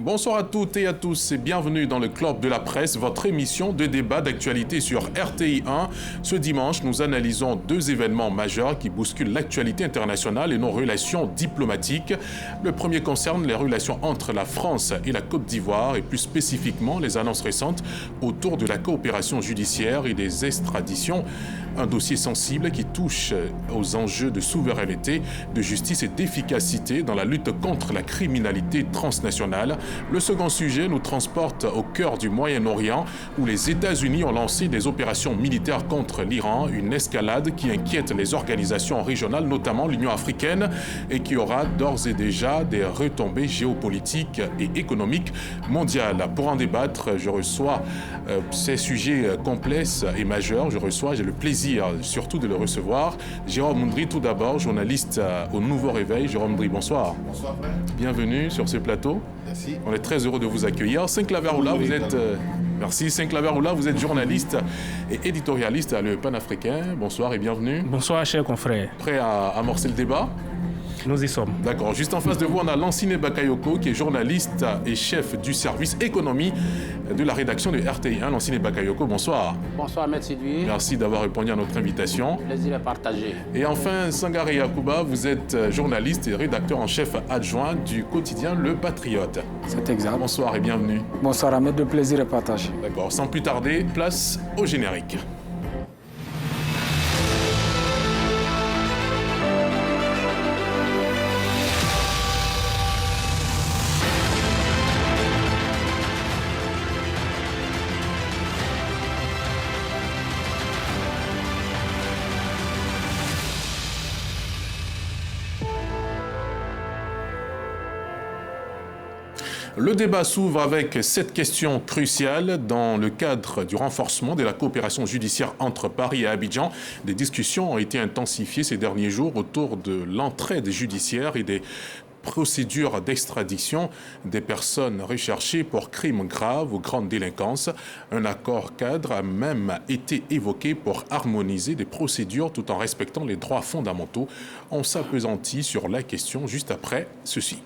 Bonsoir à toutes et à tous et bienvenue dans le Club de la Presse, votre émission de débat d'actualité sur RTI 1. Ce dimanche, nous analysons deux événements majeurs qui bousculent l'actualité internationale et nos relations diplomatiques. Le premier concerne les relations entre la France et la Côte d'Ivoire et plus spécifiquement les annonces récentes autour de la coopération judiciaire et des extraditions. Un dossier sensible qui touche aux enjeux de souveraineté, de justice et d'efficacité dans la lutte contre la criminalité transnationale. Le second sujet nous transporte au cœur du Moyen-Orient où les États-Unis ont lancé des opérations militaires contre l'Iran, une escalade qui inquiète les organisations régionales, notamment l'Union africaine, et qui aura d'ores et déjà des retombées géopolitiques et économiques mondiales. Pour en débattre, je reçois ces sujets complexes et majeurs. J'ai le plaisir surtout de le recevoir. Jérôme Ndri, tout d'abord, journaliste au Nouveau Réveil. Jérôme Ndri, bonsoir. Bonsoir, frère. Bienvenue sur ce plateau. Merci. On est très heureux de vous accueillir. Sinclaver Oula, vous êtes... Merci. Sinclaver Oula, vous êtes journaliste et éditorialiste à Le Panafricain. Bonsoir et bienvenue. Bonsoir, chers confrères. Prêt à amorcer le débat ? Nous y sommes. D'accord. Juste en face de vous, on a Lansine Bakayoko, qui est journaliste et chef du service économie de la rédaction de RTI 1. Lansine Bakayoko, bonsoir. Bonsoir, M. Dui. Merci d'avoir répondu à notre invitation. Plaisir à partager. Et enfin, Sangare Yakuba, vous êtes journaliste et rédacteur en chef adjoint du quotidien Le Patriote. C'est exact. Bonsoir et bienvenue. Bonsoir, Ahmed, de plaisir à partager. D'accord. Sans plus tarder, place au générique. Le débat s'ouvre avec cette question cruciale dans le cadre du renforcement de la coopération judiciaire entre Paris et Abidjan. Des discussions ont été intensifiées ces derniers jours autour de l'entraide judiciaire et des procédures d'extradition des personnes recherchées pour crimes graves ou grande délinquance. Un accord cadre a même été évoqué pour harmoniser des procédures tout en respectant les droits fondamentaux. On s'appesantit sur la question juste après ceci.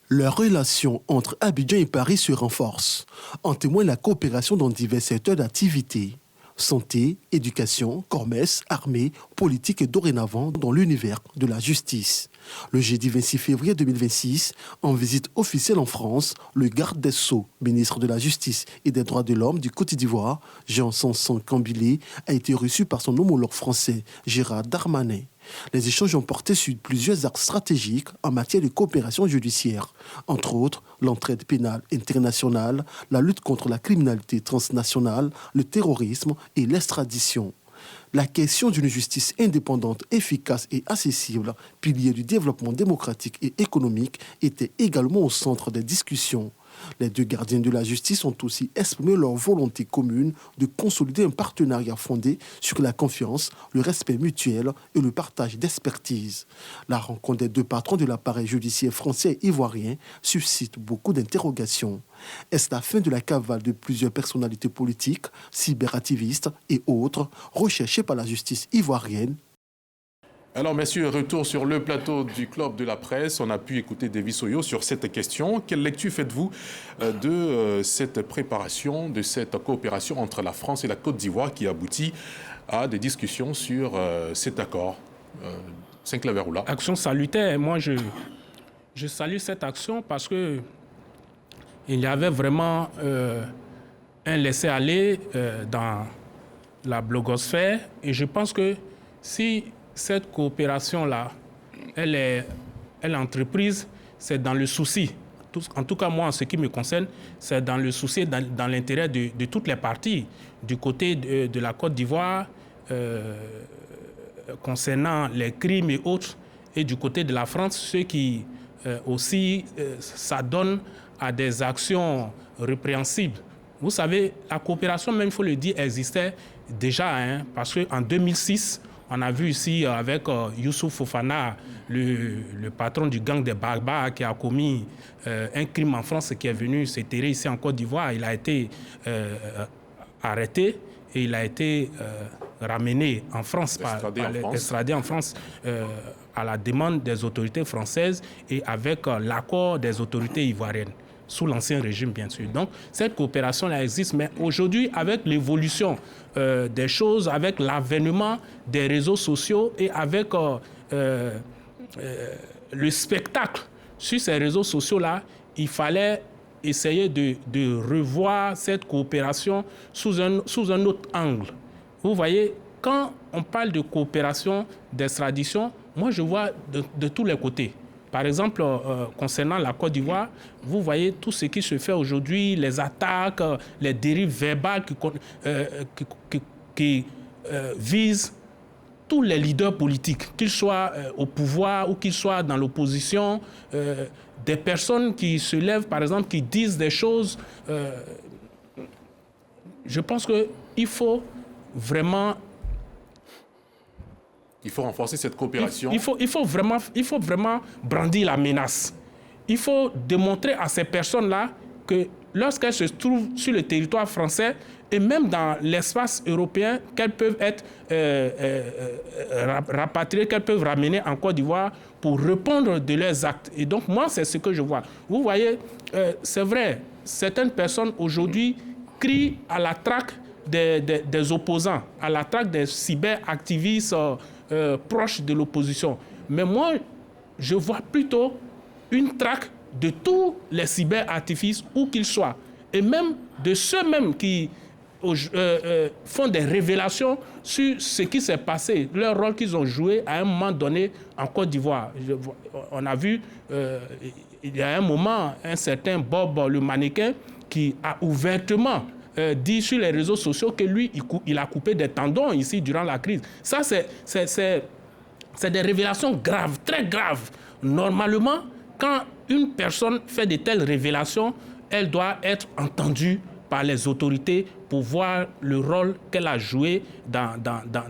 La relation entre Abidjan et Paris se renforce. En témoigne la coopération dans divers secteurs d'activité. Santé, éducation, commerce, armée, politique et dorénavant dans l'univers de la justice. Le jeudi 26 février 2026, en visite officielle en France, le garde des Sceaux, ministre de la Justice et des Droits de l'Homme du Côte d'Ivoire, Jean Sanson Cambilé, a été reçu par son homologue français, Gérald Darmanin. Les échanges ont porté sur plusieurs axes stratégiques en matière de coopération judiciaire, entre autres l'entraide pénale internationale, la lutte contre la criminalité transnationale, le terrorisme et l'extradition. La question d'une justice indépendante, efficace et accessible, pilier du développement démocratique et économique, était également au centre des discussions. Les deux gardiens de la justice ont aussi exprimé leur volonté commune de consolider un partenariat fondé sur la confiance, le respect mutuel et le partage d'expertise. La rencontre des deux patrons de l'appareil judiciaire français et ivoirien suscite beaucoup d'interrogations. Est-ce la fin de la cavale de plusieurs personnalités politiques, cyberactivistes et autres recherchées par la justice ivoirienne ? Alors, messieurs, retour sur le plateau du Club de la Presse. On a pu écouter Davis Oyo sur cette question. Quelle lecture faites-vous de cette préparation, de cette coopération entre la France et la Côte d'Ivoire qui aboutit à des discussions sur cet accord Sinclaver Oula. Action salutaire. Moi, je salue cette action parce que il y avait vraiment un laisser-aller dans la blogosphère. Et je pense que si cette coopération-là, elle est entreprise, c'est dans le souci. En tout cas, moi, en ce qui me concerne, c'est dans le souci, dans l'intérêt de toutes les parties. Du côté de la Côte d'Ivoire, concernant les crimes et autres, et du côté de la France, ceux qui aussi s'adonnent à des actions répréhensibles. Vous savez, la coopération, même il faut le dire, existait déjà, parce qu'en 2006, on a vu ici avec Youssouf Fofana, le patron du gang des barbares qui a commis un crime en France, qui est venu s'éterrer ici en Côte d'Ivoire. Il a été arrêté et il a été ramené en France, extradé en France à la demande des autorités françaises et avec l'accord des autorités ivoiriennes. sous l'Ancien Régime, bien sûr. Donc, cette coopération-là existe, mais aujourd'hui, avec l'évolution des choses, avec l'avènement des réseaux sociaux et avec le spectacle sur ces réseaux sociaux-là, il fallait essayer de revoir cette coopération sous un autre angle. Vous voyez, quand on parle de coopération d'extradition, moi je vois de tous les côtés. Par exemple, concernant la Côte d'Ivoire, vous voyez tout ce qui se fait aujourd'hui, les attaques, les dérives verbales qui visent tous les leaders politiques, qu'ils soient au pouvoir ou qu'ils soient dans l'opposition, des personnes qui se lèvent, par exemple, qui disent des choses. Je pense qu'il faut vraiment... Il faut renforcer cette coopération. Il faut vraiment brandir la menace. Il faut démontrer à ces personnes-là que lorsqu'elles se trouvent sur le territoire français et même dans l'espace européen, qu'elles peuvent être rapatriées, qu'elles peuvent ramener en Côte d'Ivoire pour répondre de leurs actes. Et donc, moi, c'est ce que je vois. Vous voyez, c'est vrai, certaines personnes aujourd'hui crient à la traque des opposants, à la traque des cyberactivistes proches de l'opposition. Mais moi, je vois plutôt une traque de tous les cyberactivistes, où qu'ils soient, et même de ceux-mêmes qui font des révélations sur ce qui s'est passé, leur rôle qu'ils ont joué à un moment donné en Côte d'Ivoire. On a vu, il y a un moment, un certain Bob, le mannequin, qui a ouvertement dit sur les réseaux sociaux que lui, il a coupé des tendons ici durant la crise. Ça, c'est des révélations graves, très graves. Normalement, quand une personne fait de telles révélations, elle doit être entendue par les autorités pour voir le rôle qu'elle a joué dans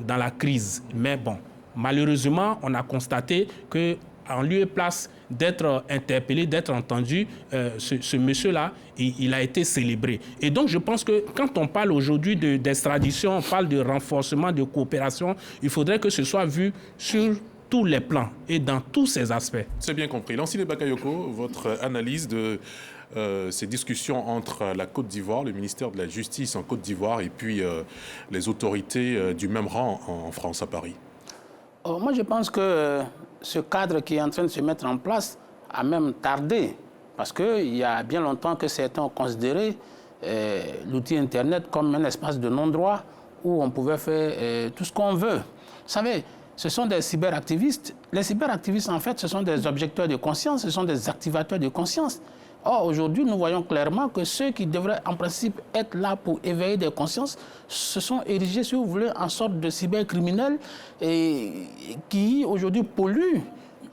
la crise. Mais bon, malheureusement, on a constaté qu'en lieu et place d'être interpellé, d'être entendu, ce monsieur-là, il a été célébré. Et donc, je pense que quand on parle aujourd'hui d'extradition, on parle de renforcement, de coopération, il faudrait que ce soit vu sur tous les plans et dans tous ces aspects. C'est bien compris. Lansile Bakayoko, votre analyse de ces discussions entre la Côte d'Ivoire, le ministère de la Justice en Côte d'Ivoire et puis les autorités du même rang en France, à Paris. Moi, je pense que ce cadre qui est en train de se mettre en place a même tardé. Parce qu'il y a bien longtemps que certains ont considéré l'outil Internet comme un espace de non-droit où on pouvait faire tout ce qu'on veut. Vous savez, ce sont des cyberactivistes. Les cyberactivistes, en fait, ce sont des objecteurs de conscience, ce sont des activateurs de conscience. Or, aujourd'hui, nous voyons clairement que ceux qui devraient, en principe, être là pour éveiller des consciences se sont érigés, si vous voulez, en sorte de cybercriminels qui, aujourd'hui, polluent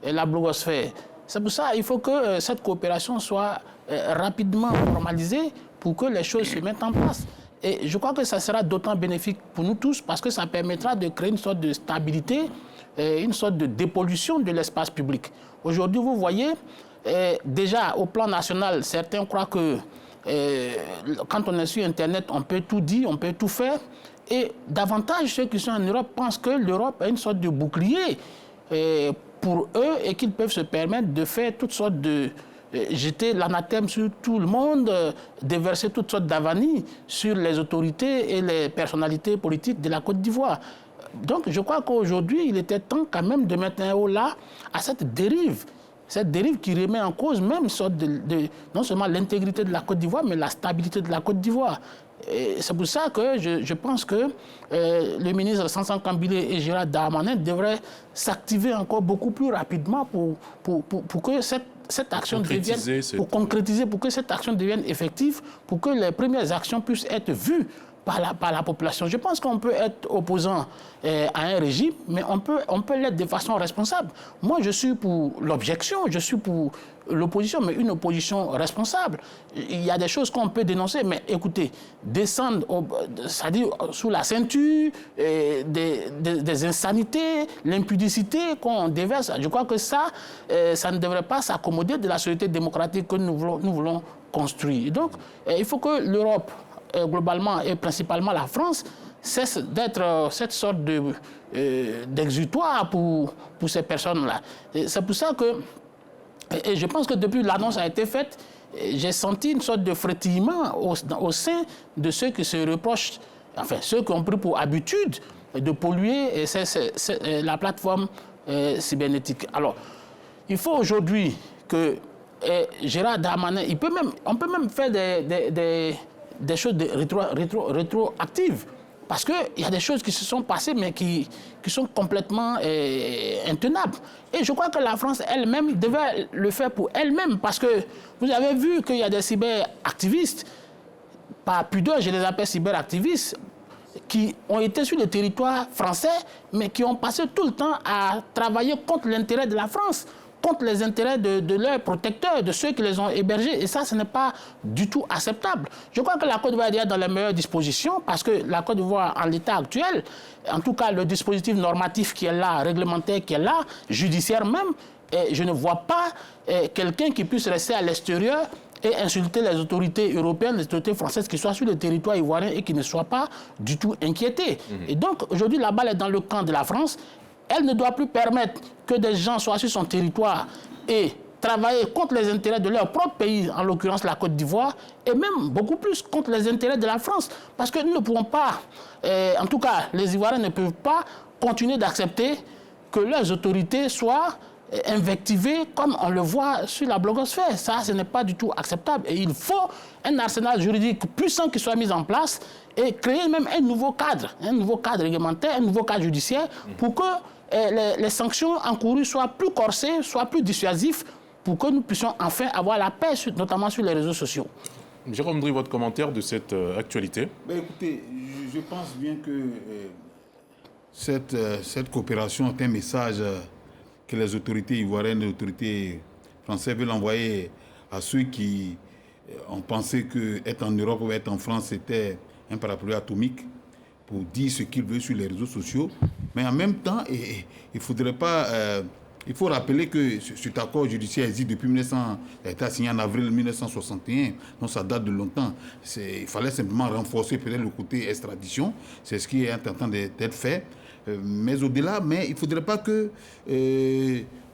la blogosphère. C'est pour ça qu'il faut que cette coopération soit rapidement formalisée pour que les choses se mettent en place. Et je crois que ça sera d'autant bénéfique pour nous tous parce que ça permettra de créer une sorte de stabilité, une sorte de dépollution de l'espace public. Aujourd'hui, vous voyez, déjà au plan national, certains croient que quand on est sur Internet, on peut tout dire, on peut tout faire. Et davantage, ceux qui sont en Europe pensent que l'Europe est une sorte de bouclier pour eux et qu'ils peuvent se permettre de faire toutes sortes de... jeter l'anathème sur tout le monde, déverser toutes sortes d'avanies sur les autorités et les personnalités politiques de la Côte d'Ivoire. Donc je crois qu'aujourd'hui, il était temps quand même de mettre un haut là à cette dérive qui remet en cause même sorte non seulement l'intégrité de la Côte d'Ivoire, mais la stabilité de la Côte d'Ivoire. C'est pour ça que je pense que le ministre Sansan Kambilé et Gérald Darmanin devraient s'activer encore beaucoup plus rapidement pour que cette action devienne, pour concrétiser, pour que cette action devienne effective, pour que les premières actions puissent être vues par la population. Je pense qu'on peut être opposant à un régime, mais on peut l'être de façon responsable. Moi, je suis pour l'objection, je suis pour l'opposition, mais une opposition responsable. Il y a des choses qu'on peut dénoncer, mais écoutez, descendre, c'est-à-dire sous la ceinture, des insanités, l'impudicité qu'on déverse, je crois que ça ne devrait pas s'accommoder de la société démocratique que nous voulons construire. Donc, il faut que l'Europe, globalement et principalement la France, cesse d'être cette sorte d'exutoire pour ces personnes-là. C'est pour ça que Et je pense que depuis l'annonce a été faite, j'ai senti une sorte de frétillement au sein de ceux qui se reprochent, enfin ceux qui ont pris pour habitude de polluer la plateforme cybernétique. Alors, il faut aujourd'hui que Gérard Darmanin, on peut même faire des choses rétroactives. Parce qu'il y a des choses qui se sont passées, mais qui sont complètement intenables. Et je crois que la France elle-même devait le faire pour elle-même. Parce que vous avez vu qu'il y a des cyberactivistes, par pudeur, je les appelle cyberactivistes, qui ont été sur le territoire français, mais qui ont passé tout le temps à travailler contre l'intérêt de la France, contre les intérêts de leurs protecteurs, de ceux qui les ont hébergés. Et ça, ce n'est pas du tout acceptable. Je crois que la Côte d'Ivoire est dans les meilleures dispositions parce que la Côte d'Ivoire, en l'état actuel, en tout cas le dispositif normatif qui est là, réglementaire qui est là, judiciaire même, et je ne vois pas quelqu'un qui puisse rester à l'extérieur et insulter les autorités européennes, les autorités françaises qui soient sur le territoire ivoirien et qui ne soient pas du tout inquiétés. Et donc, aujourd'hui, la balle est dans le camp de la France. Elle ne doit plus permettre que des gens soient sur son territoire et travailler contre les intérêts de leur propre pays, en l'occurrence la Côte d'Ivoire, et même beaucoup plus contre les intérêts de la France. Parce que nous ne pouvons pas, en tout cas les Ivoiriens ne peuvent pas continuer d'accepter que leurs autorités soient invectivées comme on le voit sur la blogosphère. Ça, ce n'est pas du tout acceptable. Et il faut un arsenal juridique puissant qui soit mis en place et créer même un nouveau cadre réglementaire, un nouveau cadre judiciaire pour que les sanctions encourues soient plus corsées, soient plus dissuasives pour que nous puissions enfin avoir la paix, notamment sur les réseaux sociaux. Jérôme Dry, votre commentaire de cette actualité? Écoutez, je pense bien que cette coopération est un message que les autorités ivoiriennes et les autorités françaises veulent envoyer à ceux qui ont pensé qu'être en Europe ou être en France, c'était un parapluie atomique pour dire ce qu'ils veulent sur les réseaux sociaux. Mais en même temps, il faudrait pas... il faut rappeler que cet accord judiciaire existe depuis 1900, il a été signé en avril 1961, donc ça date de longtemps. Il fallait simplement renforcer peut-être le côté extradition, c'est ce qui est en train d'être fait. Mais au-delà, il ne faudrait pas que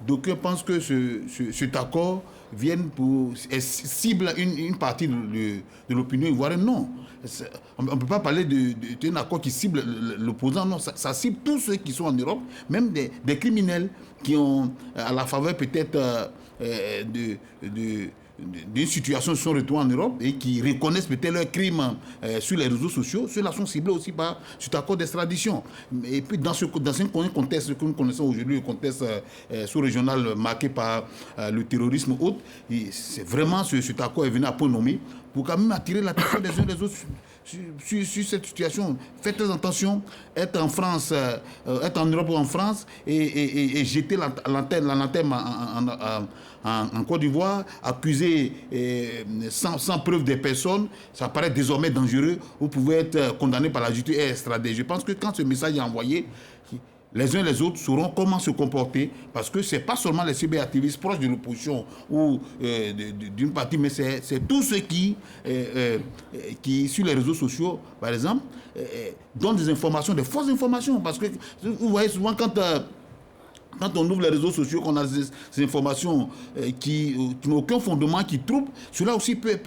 d'aucuns pensent que cet accord vienne pour cible une partie de l'opinion ivoirienne. Non. On ne peut pas parler d'un accord qui cible l'opposant. Non, ça cible tous ceux qui sont en Europe, même des criminels qui ont, à la faveur peut-être d'une situation se sont retrouvés en Europe et qui reconnaissent peut-être leurs crimes sur les réseaux sociaux. Ceux-là sont ciblés aussi par cet accord d'extradition. Et puis dans un contexte que nous connaissons aujourd'hui, le contexte sous-régional marqué par le terrorisme autre, c'est vraiment cet accord est venu à point nommé pour quand même attirer l'attention des uns des autres sur cette situation. Faites très attention, être en France, être en Europe ou en France et jeter la lanterne en Côte d'Ivoire, accuser sans preuve des personnes, ça paraît désormais dangereux. Vous pouvez être condamné par la justice et extradé. Je pense que quand ce message est envoyé, les uns et les autres sauront comment se comporter, parce que ce n'est pas seulement les cyberactivistes proches de l'opposition ou d'une partie, mais c'est tous ceux qui, sur les réseaux sociaux, par exemple, donnent des informations, des fausses informations. Parce que vous voyez souvent quand on ouvre les réseaux sociaux, qu'on a ces informations qui n'ont aucun fondement, qui troublent, cela aussi peut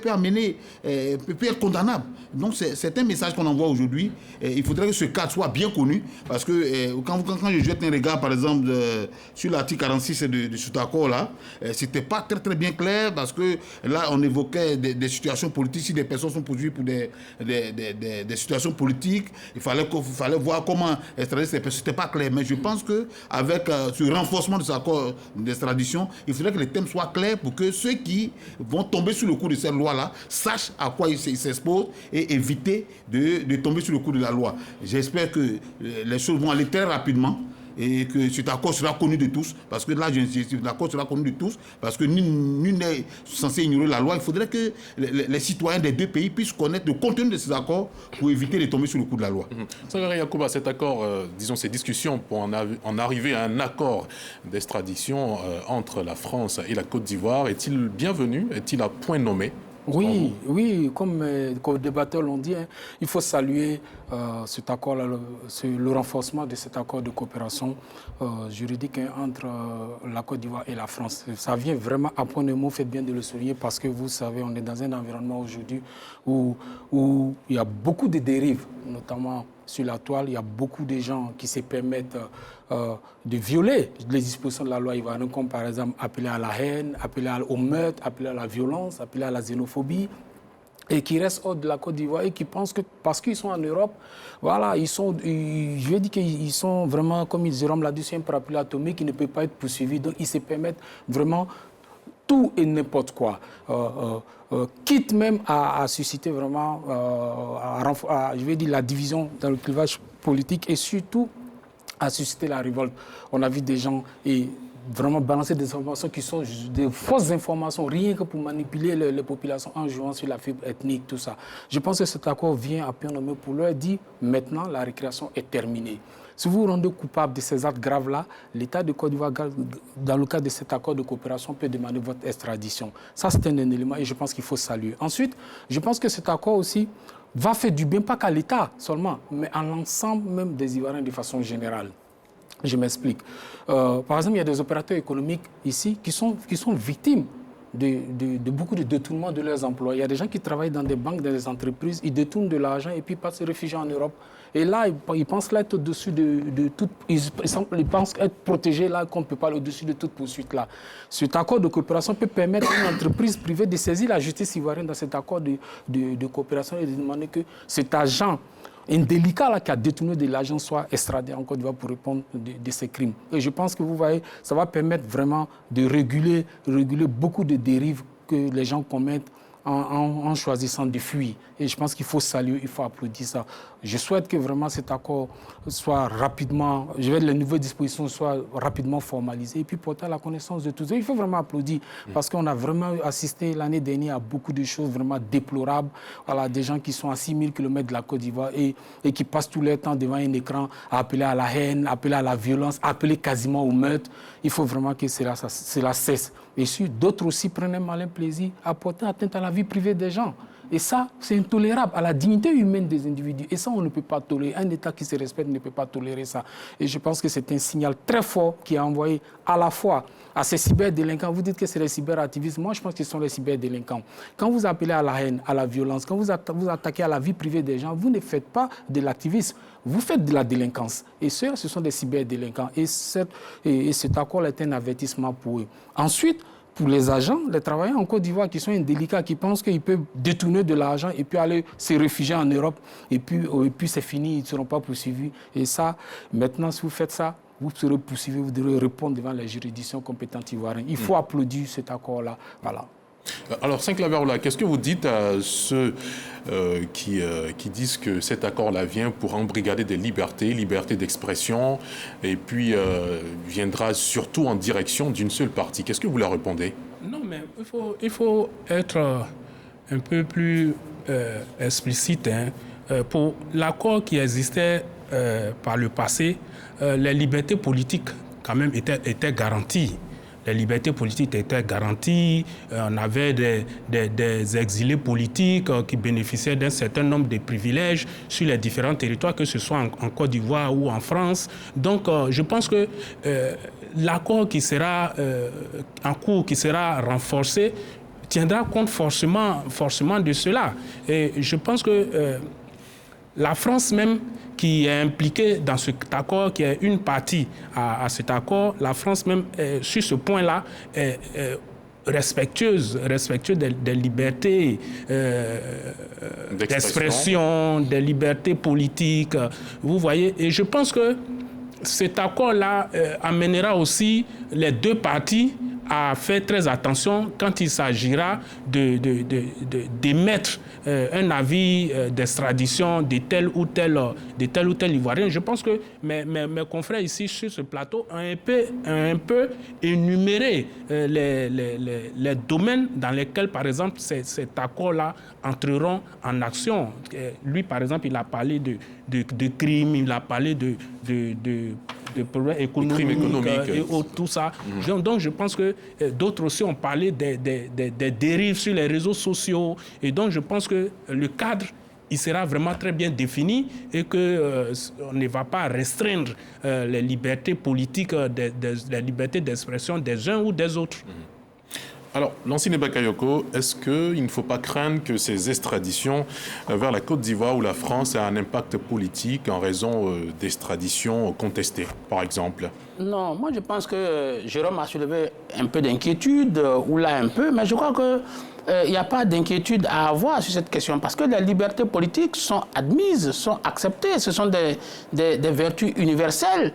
amener, peut être condamnable. Donc c'est un message qu'on envoie aujourd'hui. Il faudrait que ce cadre soit bien connu, parce que quand je jette un regard, par exemple, sur l'article 46 de cet accord-là, c'était pas très très bien clair, parce que là on évoquait des situations politiques. Si des personnes sont poursuivies pour des situations politiques, il fallait voir comment extrader ces personnes. C'était pas clair, mais je pense qu'avec ce renforcement de cet accord d'extradition, il faudrait que les thèmes soient clairs pour que ceux qui vont tomber sur le coup de cette loi-là sachent à quoi ils s'exposent et éviter de tomber sur le coup de la loi. J'espère que les choses vont aller très rapidement et que cet accord sera connu de tous, parce que là, l'accord sera connu de tous, parce que nul n'est censé ignorer la loi. Il faudrait que les citoyens des deux pays puissent connaître le contenu de ces accords pour éviter de tomber sur le coup de la loi. Sangaré Yacouba, cet accord, disons ces discussions pour en arriver à un accord d'extradition entre la France et la Côte d'Ivoire, est-il bienvenu? Est-il à point nommé? Oui, oui, comme les débatteurs l'ont dit, hein, il faut saluer cet accord-là, le renforcement de cet accord de coopération juridique entre la Côte d'Ivoire et la France. Ça vient vraiment à point de mot, faites bien de le souligner, parce que vous savez, on est dans un environnement aujourd'hui où il y a beaucoup de dérives, notamment sur la toile. Il y a beaucoup de gens qui se permettent de violer les dispositions de la loi ivoirienne, comme par exemple appeler à la haine, appeler au meurtre, appeler à la violence, appeler à la xénophobie, et qui restent hors de la Côte d'Ivoire et qui pensent que parce qu'ils sont en Europe, voilà, je vais dire qu'ils sont vraiment, comme ils diront là-dessus, un parapluie atomique qui ne peut pas être poursuivi. Donc ils se permettent vraiment tout et n'importe quoi. Quitte même à susciter vraiment, je vais dire, la division dans le clivage politique et surtout à susciter la révolte. On a vu des gens vraiment balancer des informations qui sont des fausses informations, rien que pour manipuler les populations en jouant sur la fibre ethnique, tout ça. Je pense que cet accord vient à point nommé pour leur dire maintenant la récréation est terminée. Si vous vous rendez coupable de ces actes graves-là, l'État de Côte d'Ivoire, dans le cadre de cet accord de coopération, peut demander votre extradition. Ça, c'est un élément et je pense qu'il faut saluer. Ensuite, je pense que cet accord aussi va faire du bien, pas qu'à l'État seulement, mais à l'ensemble même des Ivoiriens de façon générale. Je m'explique. Par exemple, il y a des opérateurs économiques ici qui sont victimes de beaucoup de détournements de leurs emplois. Il y a des gens qui travaillent dans des banques, dans des entreprises, ils détournent de l'argent et puis partent se réfugier en Europe. Et là, ils pensent là être au-dessus de toute... Ils pensent être protégés là, qu'on ne peut pas aller au-dessus de toute poursuite là. Cet accord de coopération peut permettre à une entreprise privée de saisir la justice ivoirienne dans cet accord de coopération et de demander que cet agent indélicat là, qui a détourné de l'argent soit extradé en Côte d'Ivoire pour répondre de ces crimes. Et je pense que vous voyez, ça va permettre vraiment de réguler beaucoup de dérives que les gens commettent en choisissant de fuir. Et je pense qu'il faut saluer, il faut applaudir ça. Je souhaite que vraiment cet accord soit rapidement, les nouvelles dispositions soient rapidement formalisées et puis portées à la connaissance de tous. Et il faut vraiment applaudir parce qu'on a vraiment assisté l'année dernière à beaucoup de choses vraiment déplorables. Voilà, des gens qui sont à 6000 km de la Côte d'Ivoire et qui passent tout leur temps devant un écran à appeler à la haine, appeler à la violence, appeler quasiment au meurtre. Il faut vraiment que cela cesse. Et si d'autres aussi prennent un malin plaisir à porter atteinte à la vie privée des gens. Et ça, c'est intolérable à la dignité humaine des individus. Et ça, on ne peut pas tolérer. Un État qui se respecte ne peut pas tolérer ça. Et je pense que c'est un signal très fort qui est envoyé à la fois à ces cyberdélinquants. Vous dites que c'est les cyberactivistes. Moi, je pense que ce sont les cyberdélinquants. Quand vous appelez à la haine, à la violence, quand vous attaquez à la vie privée des gens, vous ne faites pas de l'activisme. Vous faites de la délinquance. Et ce sont des cyberdélinquants. Et cet accord est un avertissement pour eux. Ensuite, pour les agents, les travailleurs en Côte d'Ivoire qui sont indélicats, qui pensent qu'ils peuvent détourner de l'argent et puis aller se réfugier en Europe, et puis c'est fini, ils ne seront pas poursuivis. Et ça, maintenant, si vous faites ça, vous serez poursuivis, vous devrez répondre devant les juridictions compétentes ivoiriennes. Il faut applaudir cet accord-là. Voilà. Alors, Saint-Claver, qu'est-ce que vous dites à ceux qui disent que cet accord-là vient pour embrigader des libertés d'expression, et puis viendra surtout en direction d'une seule partie? Qu'est-ce que vous leur répondez? Non, mais il faut être un peu plus explicite. Pour l'accord qui existait par le passé, les libertés politiques, quand même, étaient garanties. Les libertés politiques étaient garanties. On avait des exilés politiques qui bénéficiaient d'un certain nombre de privilèges sur les différents territoires, que ce soit en Côte d'Ivoire ou en France. Donc, je pense que l'accord qui sera en cours, qui sera renforcé, tiendra compte forcément de cela. Et je pense que la France même, qui est impliquée dans cet accord, qui est une partie à cet accord, la France même, sur ce point-là, est respectueuse des libertés d'expression, des libertés politiques. Vous voyez, et je pense que cet accord-là amènera aussi les deux parties à faire très attention quand il s'agira d'émettre un avis d'extradition de tel ou tel Ivoirien. Je pense que mes confrères ici sur ce plateau ont un peu énuméré les domaines dans lesquels, par exemple, cet accord-là entreront en action. Lui, par exemple, il a parlé de crimes, il a parlé de de problèmes économiques et tout ça. Donc je pense que d'autres aussi ont parlé des dérives sur les réseaux sociaux. Et donc je pense que le cadre, il sera vraiment très bien défini et qu'on ne va pas restreindre les libertés politiques, les libertés d'expression des uns ou des autres. Alors, Lansine Bakayoko, est-ce qu'il ne faut pas craindre que ces extraditions vers la Côte d'Ivoire ou la France aient un impact politique en raison d'extraditions contestées, par exemple? Non, moi je pense que Jérôme a soulevé un peu d'inquiétude, ou là un peu, mais je crois que il n'y a pas d'inquiétude à avoir sur cette question parce que les libertés politiques sont admises, sont acceptées. Ce sont des vertus universelles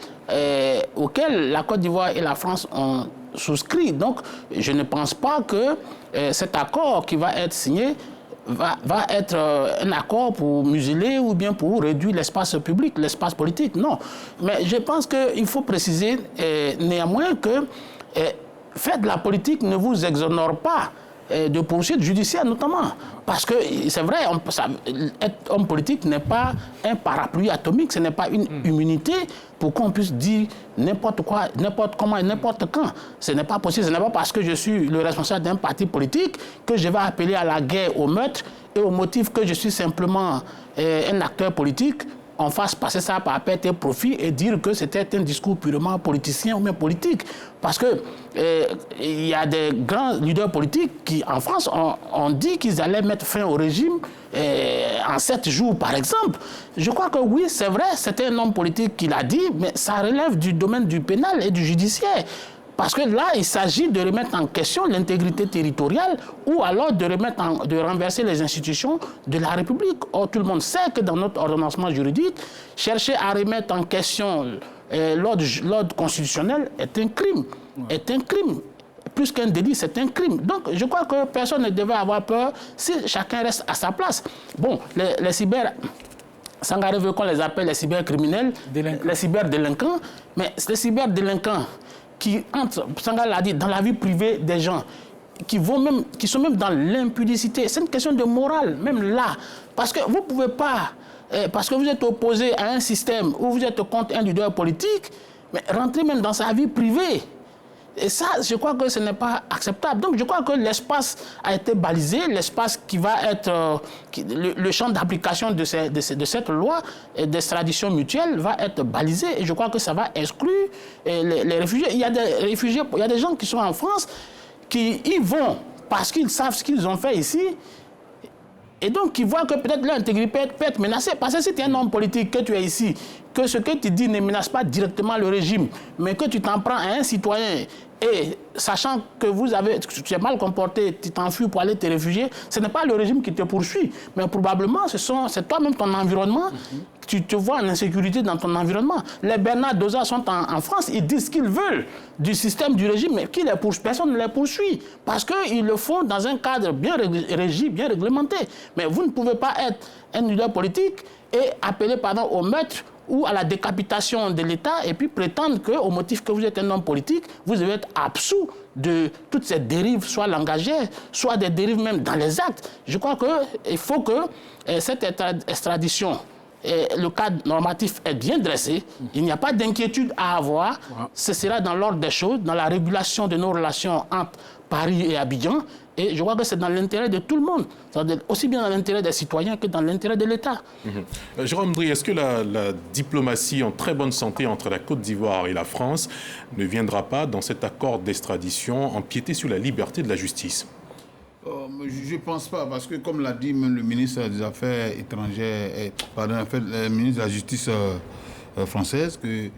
auxquelles la Côte d'Ivoire et la France ont souscrit. Donc, je ne pense pas que cet accord qui va être signé va être un accord pour museler ou bien pour réduire l'espace public, l'espace politique. Non. Mais je pense qu'il faut préciser néanmoins que faire de la politique ne vous exonère pas de poursuites judiciaires notamment. Parce que c'est vrai, être homme politique n'est pas un parapluie atomique, ce n'est pas une immunité pour qu'on puisse dire n'importe quoi, n'importe comment et n'importe quand. Ce n'est pas possible, ce n'est pas parce que je suis le responsable d'un parti politique que je vais appeler à la guerre, au meurtre et au motif que je suis simplement un acteur politique. On fasse passer ça par perte et profit et dire que c'était un discours purement politicien ou même politique. Parce que il y a des grands leaders politiques qui, en France, ont dit qu'ils allaient mettre fin au régime en 7 jours, par exemple. Je crois que oui, c'est vrai, c'était un homme politique qui l'a dit, mais ça relève du domaine du pénal et du judiciaire. Parce que là, il s'agit de remettre en question l'intégrité territoriale ou alors de renverser les institutions de la République. Or, tout le monde sait que dans notre ordonnancement juridique, chercher à remettre en question l'ordre constitutionnel est un crime. Est un crime. Plus qu'un délit, c'est un crime. Donc, je crois que personne ne devait avoir peur si chacun reste à sa place. Bon, les cyber... Sangaré veut qu'on les appelle les cybercriminels, les cyberdélinquants, mais les cyberdélinquants qui entrent, Sangaré l'a dit, dans la vie privée des gens, qui sont même dans l'impudicité. C'est une question de morale, même là. Parce que vous ne pouvez pas, parce que vous êtes opposé à un système où vous êtes contre un leader politique, mais rentrer même dans sa vie privée. Et ça, je crois que ce n'est pas acceptable. Donc, je crois que l'espace a été balisé, l'espace qui va être... le champ d'application de cette loi d'extradition mutuelle va être balisé. Et je crois que ça va exclure les réfugiés. Il y a des réfugiés, il y a des gens qui sont en France, qui y vont parce qu'ils savent ce qu'ils ont fait ici. Et donc, ils voient que peut-être leur intégrité peut être menacée. Parce que si tu es un homme politique, que tu es ici, que ce que tu dis ne menace pas directement le régime, mais que tu t'en prends à un citoyen, et sachant que tu es mal comporté, tu t'enfuis pour aller te réfugier, ce n'est pas le régime qui te poursuit, mais probablement c'est toi-même ton environnement. Tu te vois en insécurité dans ton environnement. Les Bernard Doza sont en France, ils disent ce qu'ils veulent du système du régime, mais personne ne les poursuit, parce qu'ils le font dans un cadre bien régi, bien réglementé. Mais vous ne pouvez pas être un leader politique et appeler au meurtre ou à la décapitation de l'État et puis prétendre qu'au motif que vous êtes un homme politique, vous devez être absous de toutes ces dérives, soit langagières, soit des dérives même dans les actes. Je crois qu'il faut que cette extradition, le cadre normatif est bien dressé, il n'y a pas d'inquiétude à avoir, ce sera dans l'ordre des choses, dans la régulation de nos relations entre Paris et Abidjan, et je crois que c'est dans l'intérêt de tout le monde, aussi bien dans l'intérêt des citoyens que dans l'intérêt de l'État. Jérôme Dry, est-ce que la diplomatie en très bonne santé entre la Côte d'Ivoire et la France ne viendra pas, dans cet accord d'extradition, empiéter sur la liberté de la justice? Je ne pense pas, parce que comme l'a dit même le ministre des Affaires étrangères, le ministre de la Justice française, que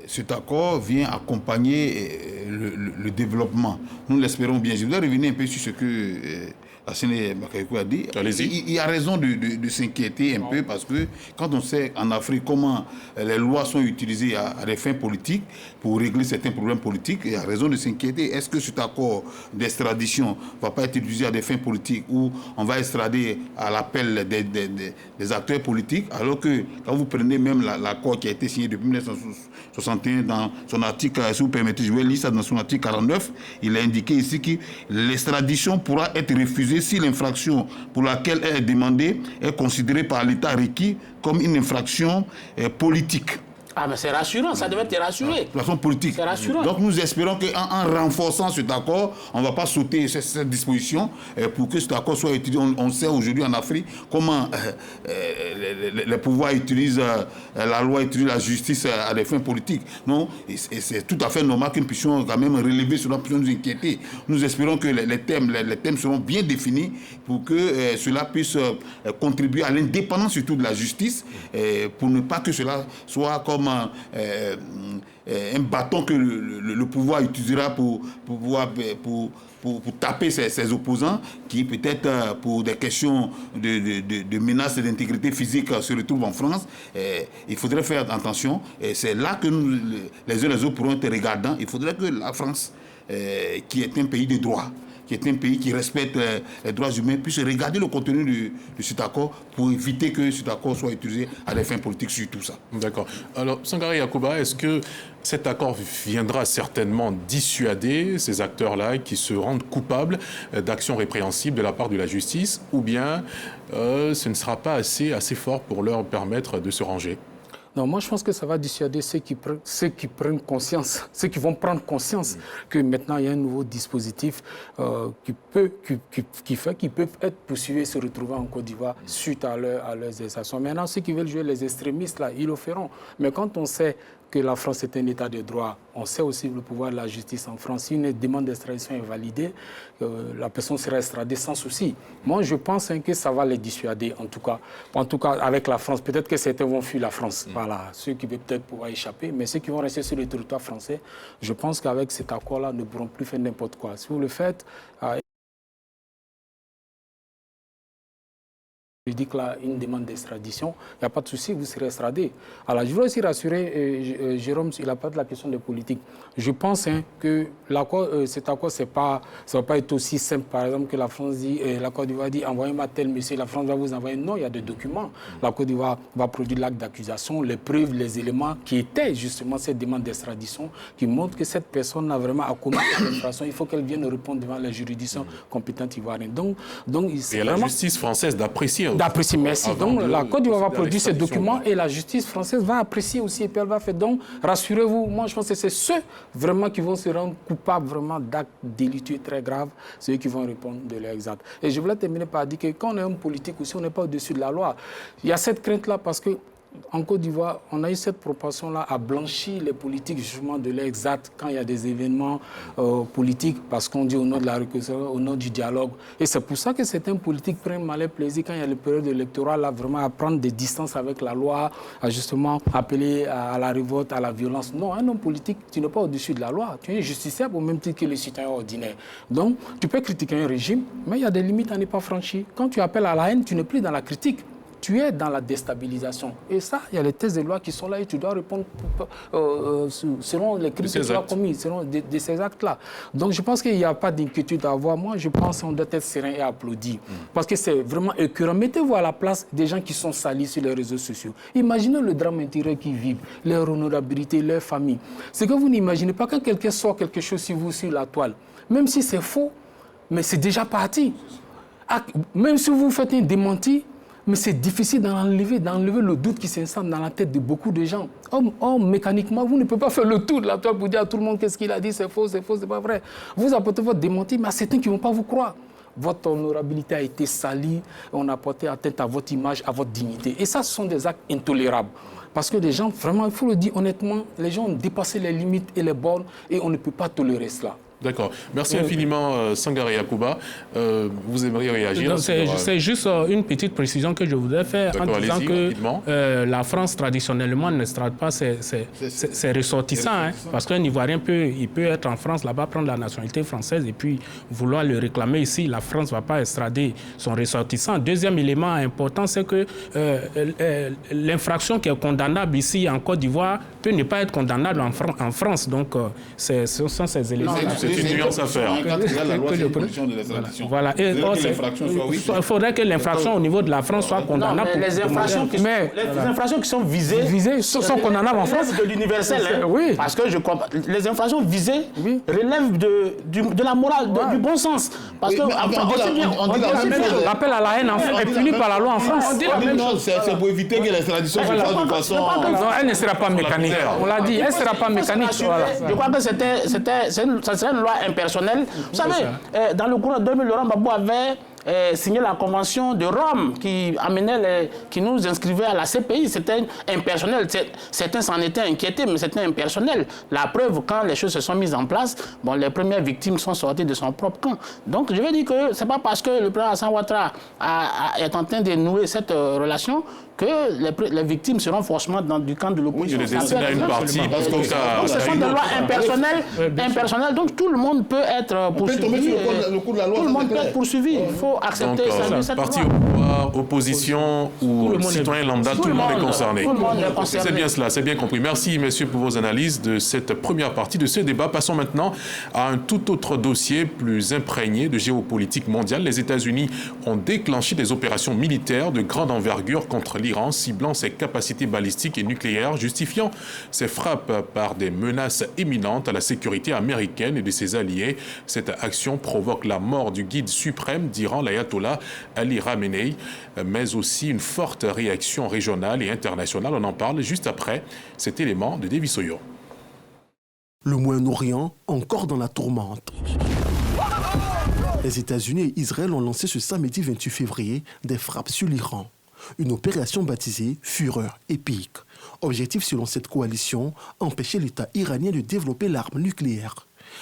cet accord vient accompagner le développement. Nous l'espérons bien. Je voudrais revenir un peu sur ce que Lansine Bakayoko a dit. Il y a raison de s'inquiéter un peu, parce que quand on sait en Afrique comment les lois sont utilisées à des fins politiques pour régler certains problèmes politiques, il y a raison de s'inquiéter. Est-ce que cet accord d'extradition ne va pas être utilisé à des fins politiques où on va extrader à l'appel des acteurs politiques, alors que quand vous prenez même l'accord qui a été signé depuis 1961 dans son article, si vous permettez, je vais lire ça dans son article 49, il a indiqué ici que l'extradition pourra être refusée si l'infraction pour laquelle elle est demandée est considérée par l'État requis comme une infraction politique. Ah, mais c'est rassurant, ça devait te rassurer. De façon politique. C'est rassurant. Donc nous espérons qu'en renforçant cet accord, on ne va pas sauter cette disposition pour que cet accord soit utilisé. On sait aujourd'hui en Afrique comment les pouvoirs utilisent la loi, utilisent la justice à des fins politiques. Non, et c'est tout à fait normal que nous puissions quand même relever cela, puissions nous inquiéter. Nous espérons que les thèmes seront bien définis pour que cela puisse contribuer à l'indépendance surtout de la justice, pour ne pas que cela soit comme un bâton que le pouvoir utilisera pour taper ses opposants, qui peut-être pour des questions de menaces d'intégrité physique se retrouvent en France. Il faudrait faire attention. Et c'est là que nous, les uns les autres pourront être regardants. Il faudrait que la France, qui est un pays de droit, qui est un pays qui respecte les droits humains, puisse regarder le contenu de cet accord pour éviter que cet accord soit utilisé à des fins politiques sur tout ça. D'accord. Alors, Sangaré Yacouba, est-ce que cet accord viendra certainement dissuader ces acteurs-là qui se rendent coupables d'actions répréhensibles de la part de la justice, ou bien ce ne sera pas assez fort pour leur permettre de se ranger? Non, moi je pense que ça va dissuader ceux qui prennent conscience, ceux qui vont prendre conscience que maintenant il y a un nouveau dispositif qui fait qu'ils peuvent être poursuivis et se retrouver en Côte d'Ivoire suite à leurs exactions. Maintenant, ceux qui veulent jouer les extrémistes, là, ils le feront. Mais quand on sait que la France est un état de droit, on sait aussi le pouvoir de la justice en France. Si une demande d'extradition est validée, la personne sera extradée sans souci. Moi, je pense que ça va les dissuader, en tout cas avec la France. Peut-être que certains vont fuir la France. Voilà, ceux qui vont peut-être pouvoir échapper, mais ceux qui vont rester sur le territoire français, je pense qu'avec cet accord-là, ne pourront plus faire n'importe quoi. Si vous le faites, je dis que là, une demande d'extradition, il n'y a pas de souci, vous serez extradé. Alors, je veux aussi rassurer Jérôme, il n'a pas de la question de politique. Je pense que cet accord, ça ne va pas être aussi simple, par exemple, que la France dit, la Côte d'Ivoire dit, envoyez-moi tel monsieur, la France va vous envoyer. Non, il y a des documents. La Côte d'Ivoire va produire l'acte d'accusation, les preuves, les éléments qui étaient justement cette demande d'extradition, qui montrent que cette personne a vraiment commis une infraction. Il faut qu'elle vienne répondre devant les juridictions compétentes ivoiriennes. Donc, et la justice française d'apprécier. D'apprécier, merci. Donc, la Côte d'Ivoire va produire ces documents et la justice française va apprécier aussi et puis elle va faire. Donc, rassurez-vous, moi je pense que c'est ceux vraiment qui vont se rendre coupables vraiment d'actes délitueux très graves, ceux qui vont répondre de leurs actes. Et je voulais terminer par dire que quand on est homme politique aussi, on n'est pas au-dessus de la loi. Il y a cette crainte-là parce que en Côte d'Ivoire, on a eu cette proportion-là à blanchir les politiques justement de leurs actes quand il y a des événements politiques, parce qu'on dit au nom de la réconciliation, au nom du dialogue. Et c'est pour ça que certains politiques prennent malin plaisir quand il y a le période électorale là, vraiment à prendre des distances avec la loi, à justement appeler à la révolte, à la violence. Non, un homme politique, tu n'es pas au-dessus de la loi. Tu es justiciable au même titre que le citoyen ordinaire. Donc, tu peux critiquer un régime, mais il y a des limites à ne pas franchir. Quand tu appelles à la haine, tu n'es plus dans la critique. Tu es dans la déstabilisation. Et ça, il y a les textes de loi qui sont là et tu dois répondre selon les crimes que tu as commis, selon de ces actes-là. Donc, je pense qu'il n'y a pas d'inquiétude à avoir. Moi, je pense qu'on doit être serein et applaudir. Parce que c'est vraiment écœurant. Mettez-vous à la place des gens qui sont salis sur les réseaux sociaux. Imaginez le drame intérieur qu'ils vivent, leur honorabilité, leur famille. C'est que vous n'imaginez pas quand quelqu'un sort quelque chose sur vous, sur la toile. Même si c'est faux, mais c'est déjà parti. Même si vous faites un démenti, mais c'est difficile d'enlever le doute qui s'installe dans la tête de beaucoup de gens. Or, mécaniquement, vous ne pouvez pas faire le tour de la toile pour dire à tout le monde qu'est-ce qu'il a dit, c'est faux, c'est pas vrai. Vous apportez votre démenti, mais à certains qui ne vont pas vous croire. Votre honorabilité a été salie, on a porté atteinte à votre image, à votre dignité. Et ça, ce sont des actes intolérables. Parce que les gens, vraiment, il faut le dire honnêtement, les gens ont dépassé les limites et les bornes et on ne peut pas tolérer cela. D'accord. Merci infiniment, Sangaré Yacouba. Vous aimeriez réagir? C'est juste une petite précision que je voudrais faire en disant que la France, traditionnellement, n'extrade pas ses ressortissants. Parce qu'un Ivoirien peut être en France, là-bas, prendre la nationalité française et puis vouloir le réclamer ici. La France ne va pas extrader son ressortissant. Deuxième élément important, c'est que l'infraction qui est condamnable ici en Côte d'Ivoire peut ne pas être condamnable en France. Donc, ce sont ces éléments. C'est une nuance à faire. Voilà. Il faudrait que l'infraction au niveau de la France soit condamnable. Non, les infractions qui sont visées sont condamnables en France. De l'universel. Oui. Parce que je crois les infractions visées relèvent de la morale, du bon sens. Parce que l'appel à la haine est puni par la loi en France. C'est pour éviter que l'extradition se fasse de façon. Non, elle ne sera pas mécanique. On l'a dit, elle ne sera pas mécanique. Voilà. Je crois que ça serait une loi impersonnelle. Vous savez, dans le courant de 2000, Laurent Gbagbo avait signé la convention de Rome qui nous inscrivait à la CPI. C'était impersonnel. Certains s'en étaient inquiétés, mais c'était impersonnel. La preuve, quand les choses se sont mises en place, bon, les premières victimes sont sorties de son propre camp. Donc, je veux dire que ce n'est pas parce que le président Alassane Ouattara est en train de nouer cette relation que les victimes seront forcément du camp de l'opposition. Oui, je les destine à une partie. Parce que ce sont des lois impersonnelles. Donc, tout le monde peut être poursuivi. Tout le monde peut être poursuivi. Il faut accepter cette loi. Parti au pouvoir, opposition ou citoyen lambda, tout le monde est concerné. Tout le monde est concerné. C'est bien cela, c'est bien compris. Merci, messieurs, pour vos analyses de cette première partie de ce débat. Passons maintenant à un tout autre dossier plus imprégné de géopolitique mondiale. Les États-Unis ont déclenché des opérations militaires de grande envergure contre l'Iran, ciblant ses capacités balistiques et nucléaires, justifiant ces frappes par des menaces imminentes à la sécurité américaine et de ses alliés. Cette action provoque la mort du guide suprême d'Iran, l'ayatollah Ali Khamenei, mais aussi une forte réaction régionale et internationale. On en parle juste après cet élément de David Soyo. Le Moyen-Orient encore dans la tourmente. Les États-Unis et Israël ont lancé ce samedi 28 février des frappes sur l'Iran. Une opération baptisée Fureur épique. Objectif selon cette coalition, empêcher l'État iranien de développer l'arme nucléaire.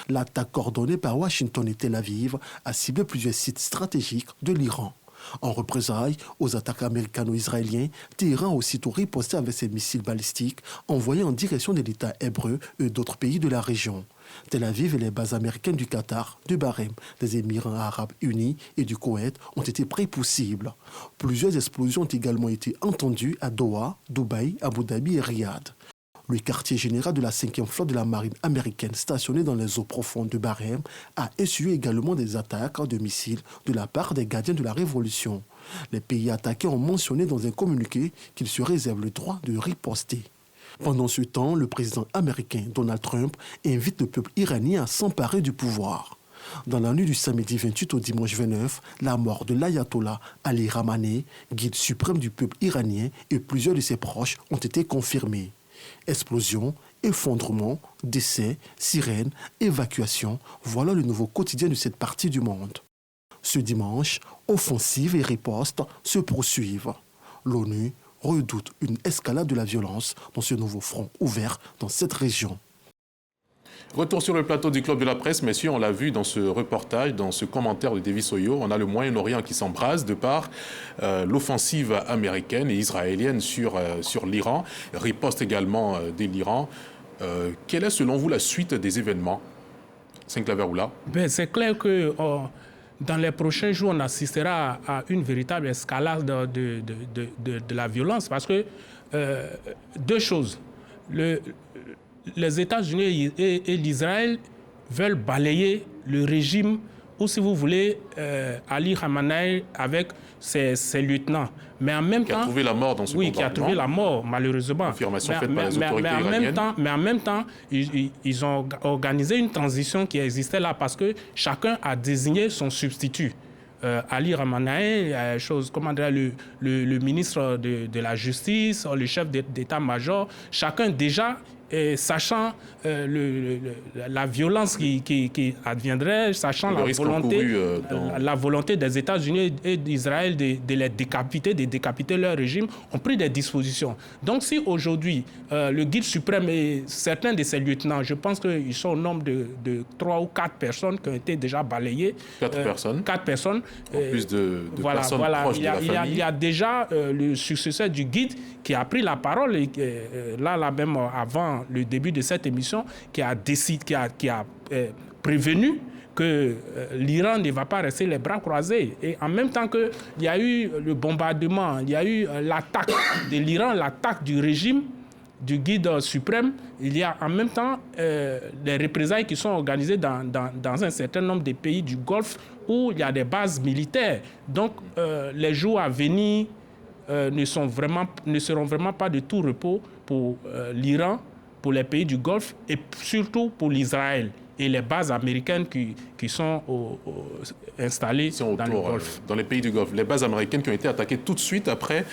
L'attaque coordonnée par Washington et Tel Aviv a ciblé plusieurs sites stratégiques de l'Iran. En représailles aux attaques américano-israéliennes, Téhéran a aussitôt riposté avec ses missiles balistiques envoyés en direction de l'État hébreu et d'autres pays de la région. Tel Aviv et les bases américaines du Qatar, du Bahreïn, des Émirats arabes unis et du Koweït ont été pris pour cible. Plusieurs explosions ont également été entendues à Doha, Dubaï, Abu Dhabi et Riyad. Le quartier général de la 5e flotte de la marine américaine stationné dans les eaux profondes de Bahreïn a essuyé également des attaques de missiles de la part des gardiens de la Révolution. Les pays attaqués ont mentionné dans un communiqué qu'ils se réservent le droit de riposter. Pendant ce temps, le président américain Donald Trump invite le peuple iranien à s'emparer du pouvoir. Dans la nuit du samedi 28 au dimanche 29, la mort de l'ayatollah Ali Khamenei, guide suprême du peuple iranien, et plusieurs de ses proches ont été confirmés. Explosion, effondrement, décès, sirènes, évacuation, voilà le nouveau quotidien de cette partie du monde. Ce dimanche, offensive et riposte se poursuivent. L'ONU redoute une escalade de la violence dans ce nouveau front ouvert dans cette région. Retour sur le plateau du Club de la Presse, messieurs, on l'a vu dans ce reportage, dans ce commentaire de David Soyo, on a le Moyen-Orient qui s'embrase de par l'offensive américaine et israélienne sur l'Iran, riposte également de l'Iran. Quelle est selon vous la suite des événements? Saint-Claver-Oula. C'est clair que dans les prochains jours, on assistera à une véritable escalade de la violence parce que deux choses. Les États-Unis et l'Israël veulent balayer le régime ou, si vous voulez, Ali Khamenei avec ses lieutenants. Mais en même temps... Qui a trouvé la mort dans ce bombardement. Oui, qui a trouvé la mort, malheureusement. Confirmation faite par les autorités iraniennes. Mais en même temps, ils ont organisé une transition qui existait là parce que chacun a désigné son substitut. Ali Khamenei, le ministre de la Justice, le chef d'état-major, chacun déjà... Et sachant la violence qui adviendrait, sachant la volonté des États-Unis et d'Israël de les décapiter, de décapiter leur régime, ont pris des dispositions. Donc si aujourd'hui, le guide suprême et certains de ses lieutenants, je pense qu'ils sont au nombre de 3 ou 4 personnes qui ont été déjà balayées. 4 personnes. 4 personnes. En plus de personnes proches de la famille. Il y a déjà le successeur du guide qui a pris la parole, et là même avant le début de cette émission, qui a prévenu que l'Iran ne va pas rester les bras croisés. Et en même temps qu'il y a eu le bombardement, il y a eu l'attaque de l'Iran, l'attaque du régime du guide suprême, il y a en même temps des représailles qui sont organisées dans un certain nombre de pays du Golfe où il y a des bases militaires. Donc les jours à venir ne seront vraiment pas de tout repos pour l'Iran, pour les pays du Golfe et surtout pour l'Israël, et les bases américaines qui sont installées dans le Golfe. Dans les pays du Golfe. Les bases américaines qui ont été attaquées tout de suite après,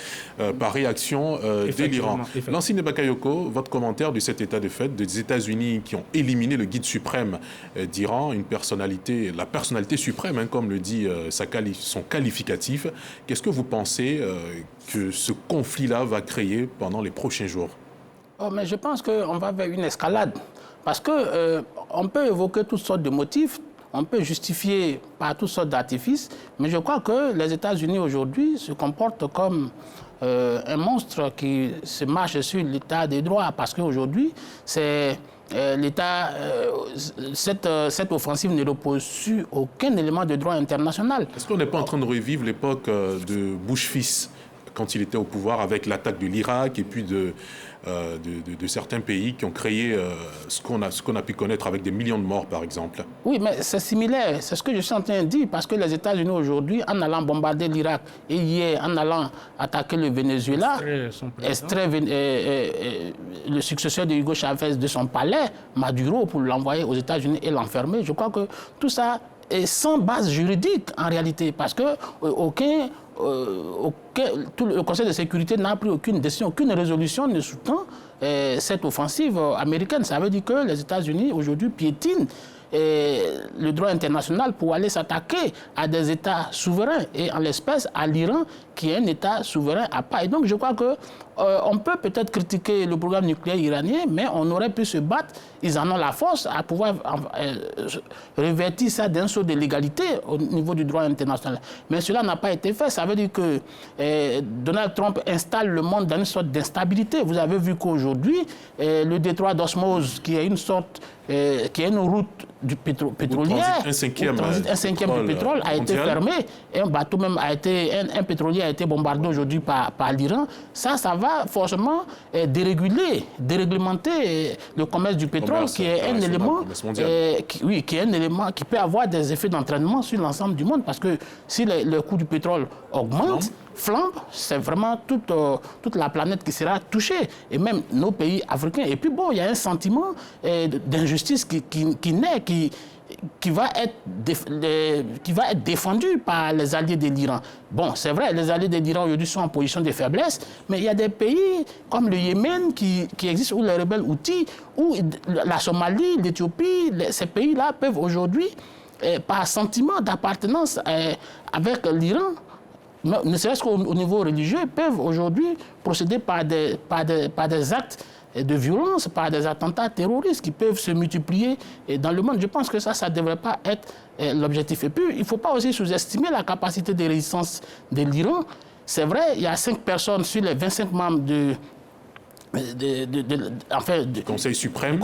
par réaction de l'Iran. Lansine Bakayoko, votre commentaire de cet état de fait des États-Unis qui ont éliminé le guide suprême d'Iran, la personnalité suprême, hein, comme le dit son qualificatif. Qu'est-ce que vous pensez que ce conflit-là va créer pendant les prochains jours? Mais je pense qu'on va vers une escalade. Parce qu'on peut évoquer toutes sortes de motifs, on peut justifier par toutes sortes d'artifices, mais je crois que les États-Unis aujourd'hui se comportent comme un monstre qui se marche sur l'état des droits. Parce qu'aujourd'hui, cette offensive ne repose sur aucun élément de droit international. Est-ce qu'on n'est pas en train de revivre l'époque de Bush fils, quand il était au pouvoir, avec l'attaque de l'Irak et puis de certains pays qui ont créé ce qu'on a pu connaître avec des millions de morts, par exemple? Oui, mais c'est similaire. C'est ce que je suis en train de dire, parce que les États-Unis aujourd'hui, en allant bombarder l'Irak et hier en allant attaquer le Venezuela, le successeur de Hugo Chavez de son palais, Maduro, pour l'envoyer aux États-Unis et l'enfermer, je crois que tout ça est sans base juridique en réalité, parce que le Conseil de sécurité n'a pris aucune décision, aucune résolution ne sous-tend cette offensive américaine. Ça veut dire que les États-Unis aujourd'hui piétinent le droit international pour aller s'attaquer à des États souverains, et en l'espèce à l'Iran, qui est un État souverain à part. Et donc je crois que on peut peut-être critiquer le programme nucléaire iranien, mais on aurait pu se battre. Ils en ont la force à pouvoir revertir ça d'un saut de légalité au niveau du droit international. Mais cela n'a pas été fait. Ça veut dire que Donald Trump installe le monde dans une sorte d'instabilité. Vous avez vu qu'aujourd'hui, le détroit d'Osmose, qui est une sorte, qui est une route du pétrolière, un cinquième du pétrole, a été fermé. Et un bateau même a été, un pétrolier a été bombardé aujourd'hui par l'Iran. Ça va forcément déréglementer le commerce du pétrole, qui est un élément, qui est un élément qui peut avoir des effets d'entraînement sur l'ensemble du monde, parce que si le coût du pétrole augmente, flambe, c'est vraiment toute la planète qui sera touchée, et même nos pays africains. Et puis bon, il y a un sentiment d'injustice qui naît, qui va être défendu par les alliés de l'Iran. Bon, c'est vrai, les alliés de l'Iran aujourd'hui sont en position de faiblesse, mais il y a des pays comme le Yémen qui existent, ou les rebelles Houthis, ou la Somalie, l'Éthiopie, ces pays-là peuvent aujourd'hui, par sentiment d'appartenance avec l'Iran, ne serait-ce qu'au niveau religieux, peuvent aujourd'hui procéder par des actes de violence, par des attentats terroristes qui peuvent se multiplier dans le monde. Je pense que ça ne devrait pas être l'objectif. Et puis, il ne faut pas aussi sous-estimer la capacité de résistance de l'Iran. C'est vrai, il y a 5 personnes sur les 25 membres du Conseil suprême.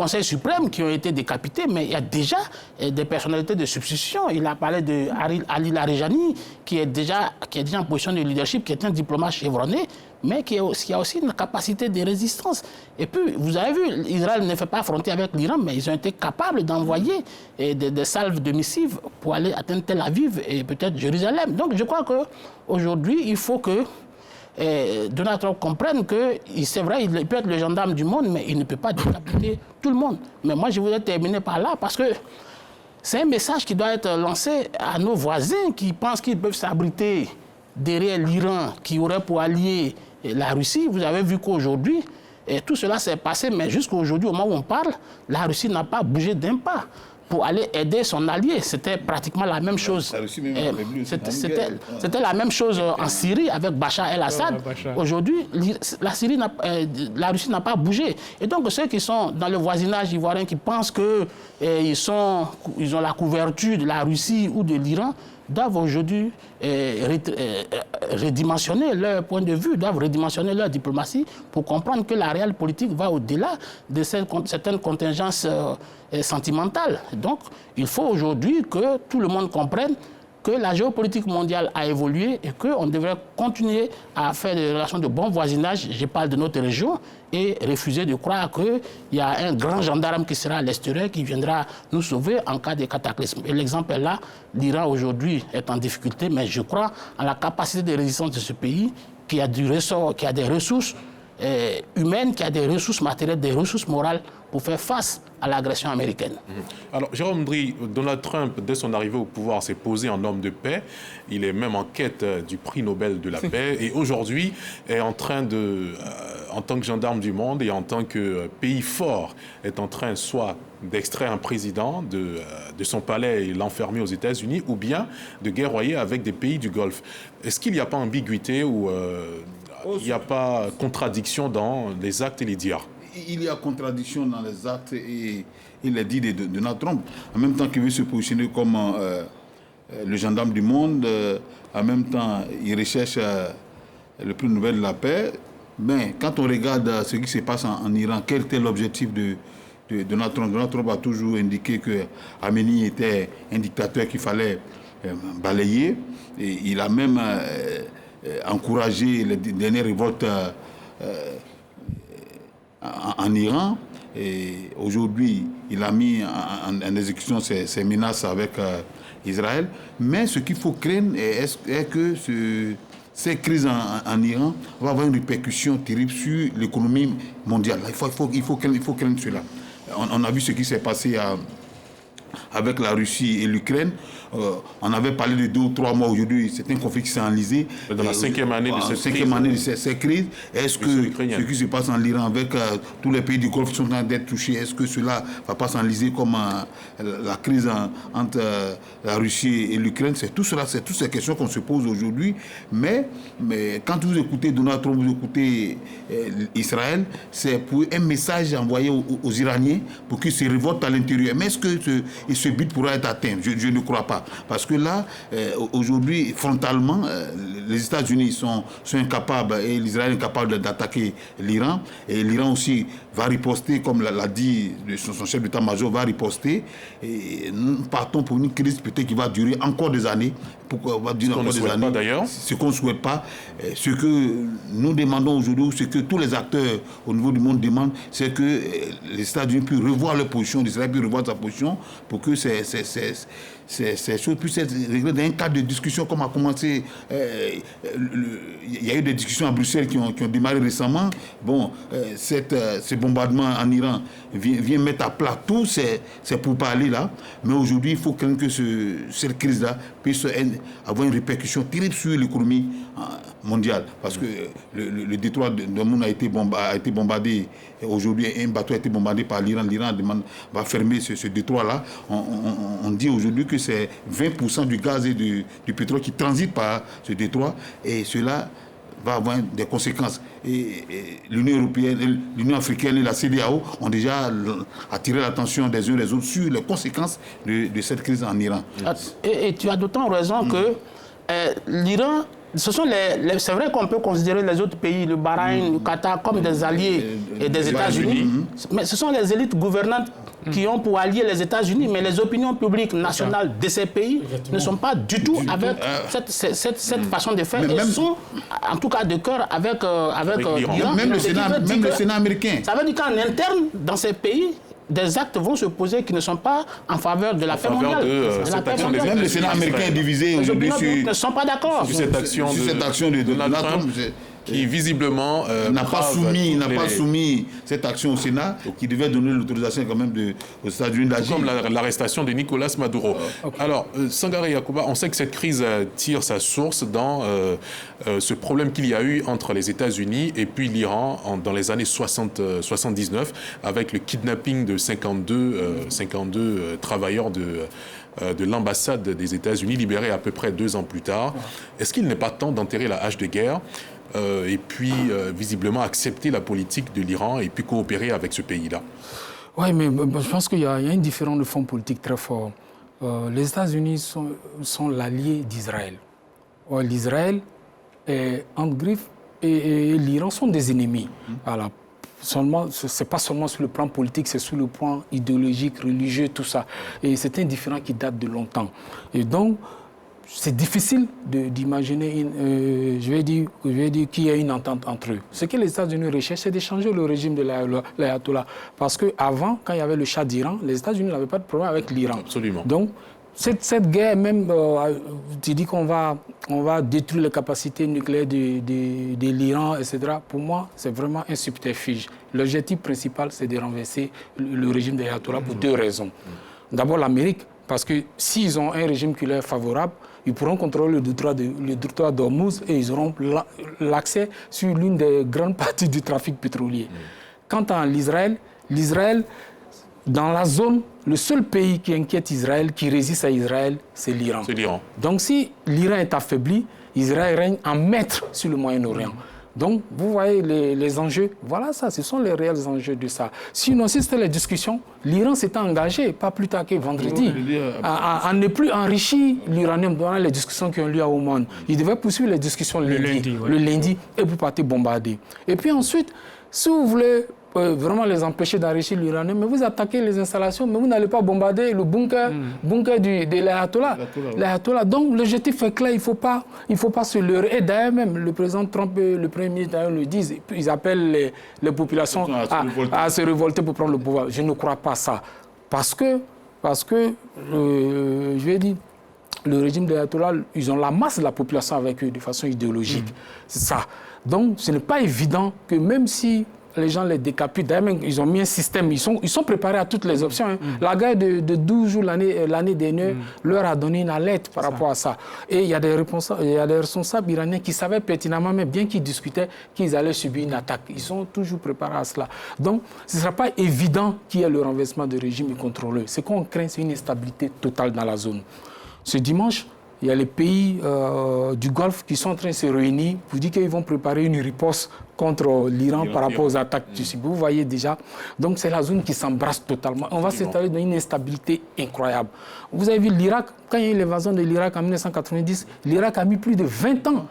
Qui ont été décapités, mais il y a déjà des personnalités de substitution. Il a parlé de Ali Larijani, qui est déjà en position de leadership, qui est un diplomate chevronné, mais qui a aussi une capacité de résistance. Et puis, vous avez vu, Israël ne fait pas frontière avec l'Iran, mais ils ont été capables d'envoyer des salves de missiles pour aller atteindre Tel Aviv et peut-être Jérusalem. Donc, je crois qu'aujourd'hui, il faut que Donald Trump comprenne que, c'est vrai, il peut être le gendarme du monde, mais il ne peut pas décapiter tout le monde. Mais moi, je voudrais terminer par là, parce que c'est un message qui doit être lancé à nos voisins qui pensent qu'ils peuvent s'abriter derrière l'Iran, qui aurait pour allié la Russie. Vous avez vu qu'aujourd'hui, tout cela s'est passé, mais jusqu'à aujourd'hui, au moment où on parle, la Russie n'a pas bougé d'un pas pour aller aider son allié. C'était pratiquement la même chose. C'était la même chose en Syrie avec Bachar el-Assad. Aujourd'hui, la Russie n'a pas bougé. Et donc ceux qui sont dans le voisinage ivoirien, qui pensent qu'ils ont la couverture de la Russie ou de l'Iran, doivent aujourd'hui redimensionner leur point de vue, doivent redimensionner leur diplomatie pour comprendre que la réelle politique va au-delà de certaines contingences sentimentales. Donc, il faut aujourd'hui que tout le monde comprenne que la géopolitique mondiale a évolué et qu'on devrait continuer à faire des relations de bon voisinage, je parle de notre région, et refuser de croire qu'il y a un grand gendarme qui sera à l'extérieur, qui viendra nous sauver en cas de cataclysme. Et l'exemple est là, l'Iran aujourd'hui est en difficulté, mais je crois en la capacité de résistance de ce pays, qui a des ressources humaines, qui a des ressources matérielles, des ressources morales pour faire face à l'agression américaine. Alors, Jérôme Dry, Donald Trump, dès son arrivée au pouvoir, s'est posé en homme de paix. Il est même en quête du prix Nobel de la paix. Et aujourd'hui, est en train de, en tant que gendarme du monde et en tant que pays fort, est en train soit d'extraire un président de son palais et l'enfermer aux États-Unis, ou bien de guerroyer avec des pays du Golfe. Est-ce qu'il n'y a pas ambiguïté ou il n'y a pas contradiction dans les actes et les dires? Il y a contradiction dans les actes et les dits de Donald Trump. En même temps qu'il veut se positionner comme le gendarme du monde, en même temps il recherche le prix Nobel de la paix. Mais quand on regarde ce qui se passe en Iran, quel était l'objectif de Donald Trump? Donald Trump a toujours indiqué que Khamenei était un dictateur qu'il fallait balayer. Et il a même encouragé les dernières révoltes en Iran. Et aujourd'hui, il a mis en exécution ses menaces avec Israël. Mais ce qu'il faut craindre est que ces crises en Iran vont avoir une répercussion terrible sur l'économie mondiale. Il faut craindre cela. On a vu ce qui s'est passé avec la Russie et l'Ukraine. On avait parlé de 2 ou 3 mois aujourd'hui, c'est un conflit qui s'est enlisé. Dans la 5e année de cette crise. Est-ce que ce qui se passe en Iran avec tous les pays du Golfe qui sont en train d'être touchés, est-ce que cela ne va pas s'enliser comme la crise entre la Russie et l'Ukraine? C'est tout cela, c'est toutes ces questions qu'on se pose aujourd'hui. Mais quand vous écoutez Donald Trump, vous écoutez Israël, c'est pour un message envoyé aux Iraniens pour qu'ils se révoltent à l'intérieur. Mais est-ce que ce but pourra être atteint? Je ne crois pas. Parce que là, aujourd'hui, frontalement, les États-Unis sont incapables et l'Israël est incapable d'attaquer l'Iran. Et l'Iran aussi va riposter, comme l'a dit son chef d'état-major, va riposter. Et nous partons pour une crise peut-être qui va durer encore des années. Ce qu'on ne souhaite pas d'ailleurs. Ce qu'on ne souhaite pas. Ce que nous demandons aujourd'hui, ce que tous les acteurs au niveau du monde demandent, c'est que les États-Unis puissent revoir leur position, l'Israël puisse revoir sa position pour que ces choses puissent être réglées dans un cadre de discussion comme a commencé. Il y a eu des discussions à Bruxelles qui ont démarré récemment. Bon, ce bombardement en Iran vient mettre à plat tous ces pourparlers-là. Mais aujourd'hui, il faut craindre que cette crise-là puisse avoir une répercussion terrible sur l'économie mondiale. Parce que le détroit d'Ormuz a été bombardé. Aujourd'hui, un bateau a été bombardé par l'Iran. L'Iran va fermer ce détroit-là. On dit aujourd'hui que c'est 20% du gaz et du pétrole qui transite par ce détroit. Et cela va avoir des conséquences. Et l'Union européenne, l'Union africaine et la CEDEAO ont déjà attiré l'attention des uns des autres sur les conséquences de cette crise en Iran. Et tu as d'autant raison que l'Iran, c'est vrai qu'on peut considérer les autres pays, le Bahreïn, le Qatar, comme des alliés et des États-Unis, mais ce sont les élites gouvernantes qui ont pour alliés les États-Unis, mais les opinions publiques nationales de ces pays ne sont pas du tout avec cette façon de faire. Ils sont, en tout cas, de cœur avec l'Iran. Même le Sénat américain. Ça veut dire qu'en interne, dans ces pays, des actes vont se poser qui ne sont pas en faveur de la paix mondiale. Même le Sénat américain est divisé aujourd'hui ne sont pas d'accord sur cette action de Donald Trump, qui visiblement n'a pas soumis cette action au Sénat, qui devait donner l'autorisation quand même aux États-Unis d'agir. Comme l'arrestation de Nicolas Maduro. Alors, Sangaré Yacouba, on sait que cette crise tire sa source dans ce problème qu'il y a eu entre les États-Unis et puis l'Iran dans les années 79, avec le kidnapping de 52 travailleurs de l'ambassade des États-Unis, libérés à peu près 2 ans plus tard. Est-ce qu'il n'est pas temps d'enterrer la hache de guerre et puis visiblement accepter la politique de l'Iran et puis coopérer avec ce pays-là? Oui, mais je pense qu'il y a une différence de fond politique très fort. Les États-Unis sont l'allié d'Israël. L'Israël est en griffe et l'Iran sont des ennemis. Voilà. Ce n'est pas seulement sur le plan politique, c'est sur le plan idéologique, religieux, tout ça. Et c'est un différend qui date de longtemps. Et donc, c'est difficile d'imaginer, je vais dire qu'il y a une entente entre eux. Ce que les États-Unis recherchent, c'est d'échanger le régime de l'ayatollah. Parce qu'avant, quand il y avait le Shah d'Iran, les États-Unis n'avaient pas de problème avec l'Iran. Absolument. Donc, cette guerre, même, tu dis qu'on va détruire les capacités nucléaires de l'Iran, etc. Pour moi, c'est vraiment un subterfuge. L'objectif principal, c'est de renverser le régime des ayatollahs pour deux raisons. D'abord, l'Amérique, parce que s'ils ont un régime qui leur est favorable, ils pourront contrôler le détroit d'Ormuz et ils auront l'accès sur l'une des grandes parties du trafic pétrolier. Quant à l'Israël, dans la zone, le seul pays qui inquiète Israël, qui résiste à Israël, c'est l'Iran. Donc si l'Iran est affaibli, Israël règne en maître sur le Moyen-Orient. Donc, vous voyez les enjeux. Voilà ça, ce sont les réels enjeux de ça. Sinon, si c'était les discussions, l'Iran s'était engagé, pas plus tard que vendredi, à ne plus enrichir l'uranium dans les discussions qui ont lieu à Oman. Il devait poursuivre les discussions le lundi et vous partez bombarder. Et puis ensuite, si vous voulez vraiment les empêcher d'enrichir l'uranium, mais vous attaquez les installations, mais vous n'allez pas bombarder le bunker de l'ayatollah. Donc l'objectif est clair, il faut pas se leurrer. Et d'ailleurs même, le président Trump et le Premier ministre le disent, ils appellent les populations à se révolter pour prendre le pouvoir. Je ne crois pas ça. Parce que je vais dire, le régime de l'ayatollah, ils ont la masse de la population avec eux de façon idéologique. C'est ça. Donc ce n'est pas évident que même si les gens les décapitent. D'ailleurs, ils ont mis un système, ils sont préparés à toutes les options. La guerre de 12 jours l'année dernière leur a donné une alerte par rapport à ça. Et il y a des responsables iraniens qui savaient pertinemment, mais bien qu'ils discutaient, qu'ils allaient subir une attaque. Ils sont toujours préparés à cela. Donc, ce ne sera pas évident qu'il y ait le renversement de régime contrôleur. Ce qu'on craint, c'est une instabilité totale dans la zone. Ce dimanche, il y a les pays du Golfe qui sont en train de se réunir pour dire qu'ils vont préparer une riposte contre l'Iran par rapport aux attaques du Sud. Vous voyez déjà. Donc c'est la zone qui s'embrasse totalement. On va s'installer dans une instabilité incroyable. Vous avez vu l'Irak, quand il y a eu l'invasion de l'Irak en 1990, l'Irak a mis plus de 20 ans.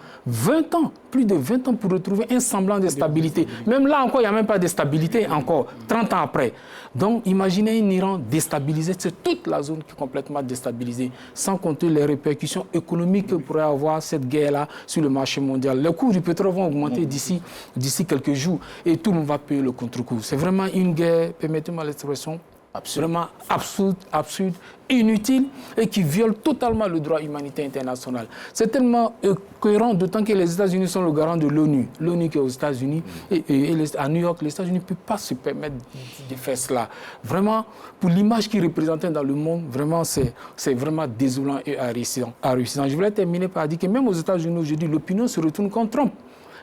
Plus de 20 ans pour retrouver un semblant de stabilité. Même là encore, il n'y a même pas de stabilité encore, 30 ans après. Donc imaginez un Iran déstabilisé, c'est toute la zone qui est complètement déstabilisée, sans compter les répercussions économiques que pourrait avoir cette guerre-là sur le marché mondial. Les coûts du pétrole vont augmenter d'ici quelques jours et tout le monde va payer le contre-coup. C'est vraiment une guerre, permettez-moi l'expression, absolument absurde, inutile et qui viole totalement le droit humanitaire international. C'est tellement cohérent, d'autant que les États-Unis sont le garant de l'ONU. L'ONU qui est aux États-Unis et à New York, les États-Unis ne peuvent pas se permettre de faire cela. Vraiment, pour l'image qu'ils représentaient dans le monde, vraiment, c'est vraiment désolant et haïssant. Je voulais terminer par dire que même aux États-Unis aujourd'hui, l'opinion se retourne contre Trump.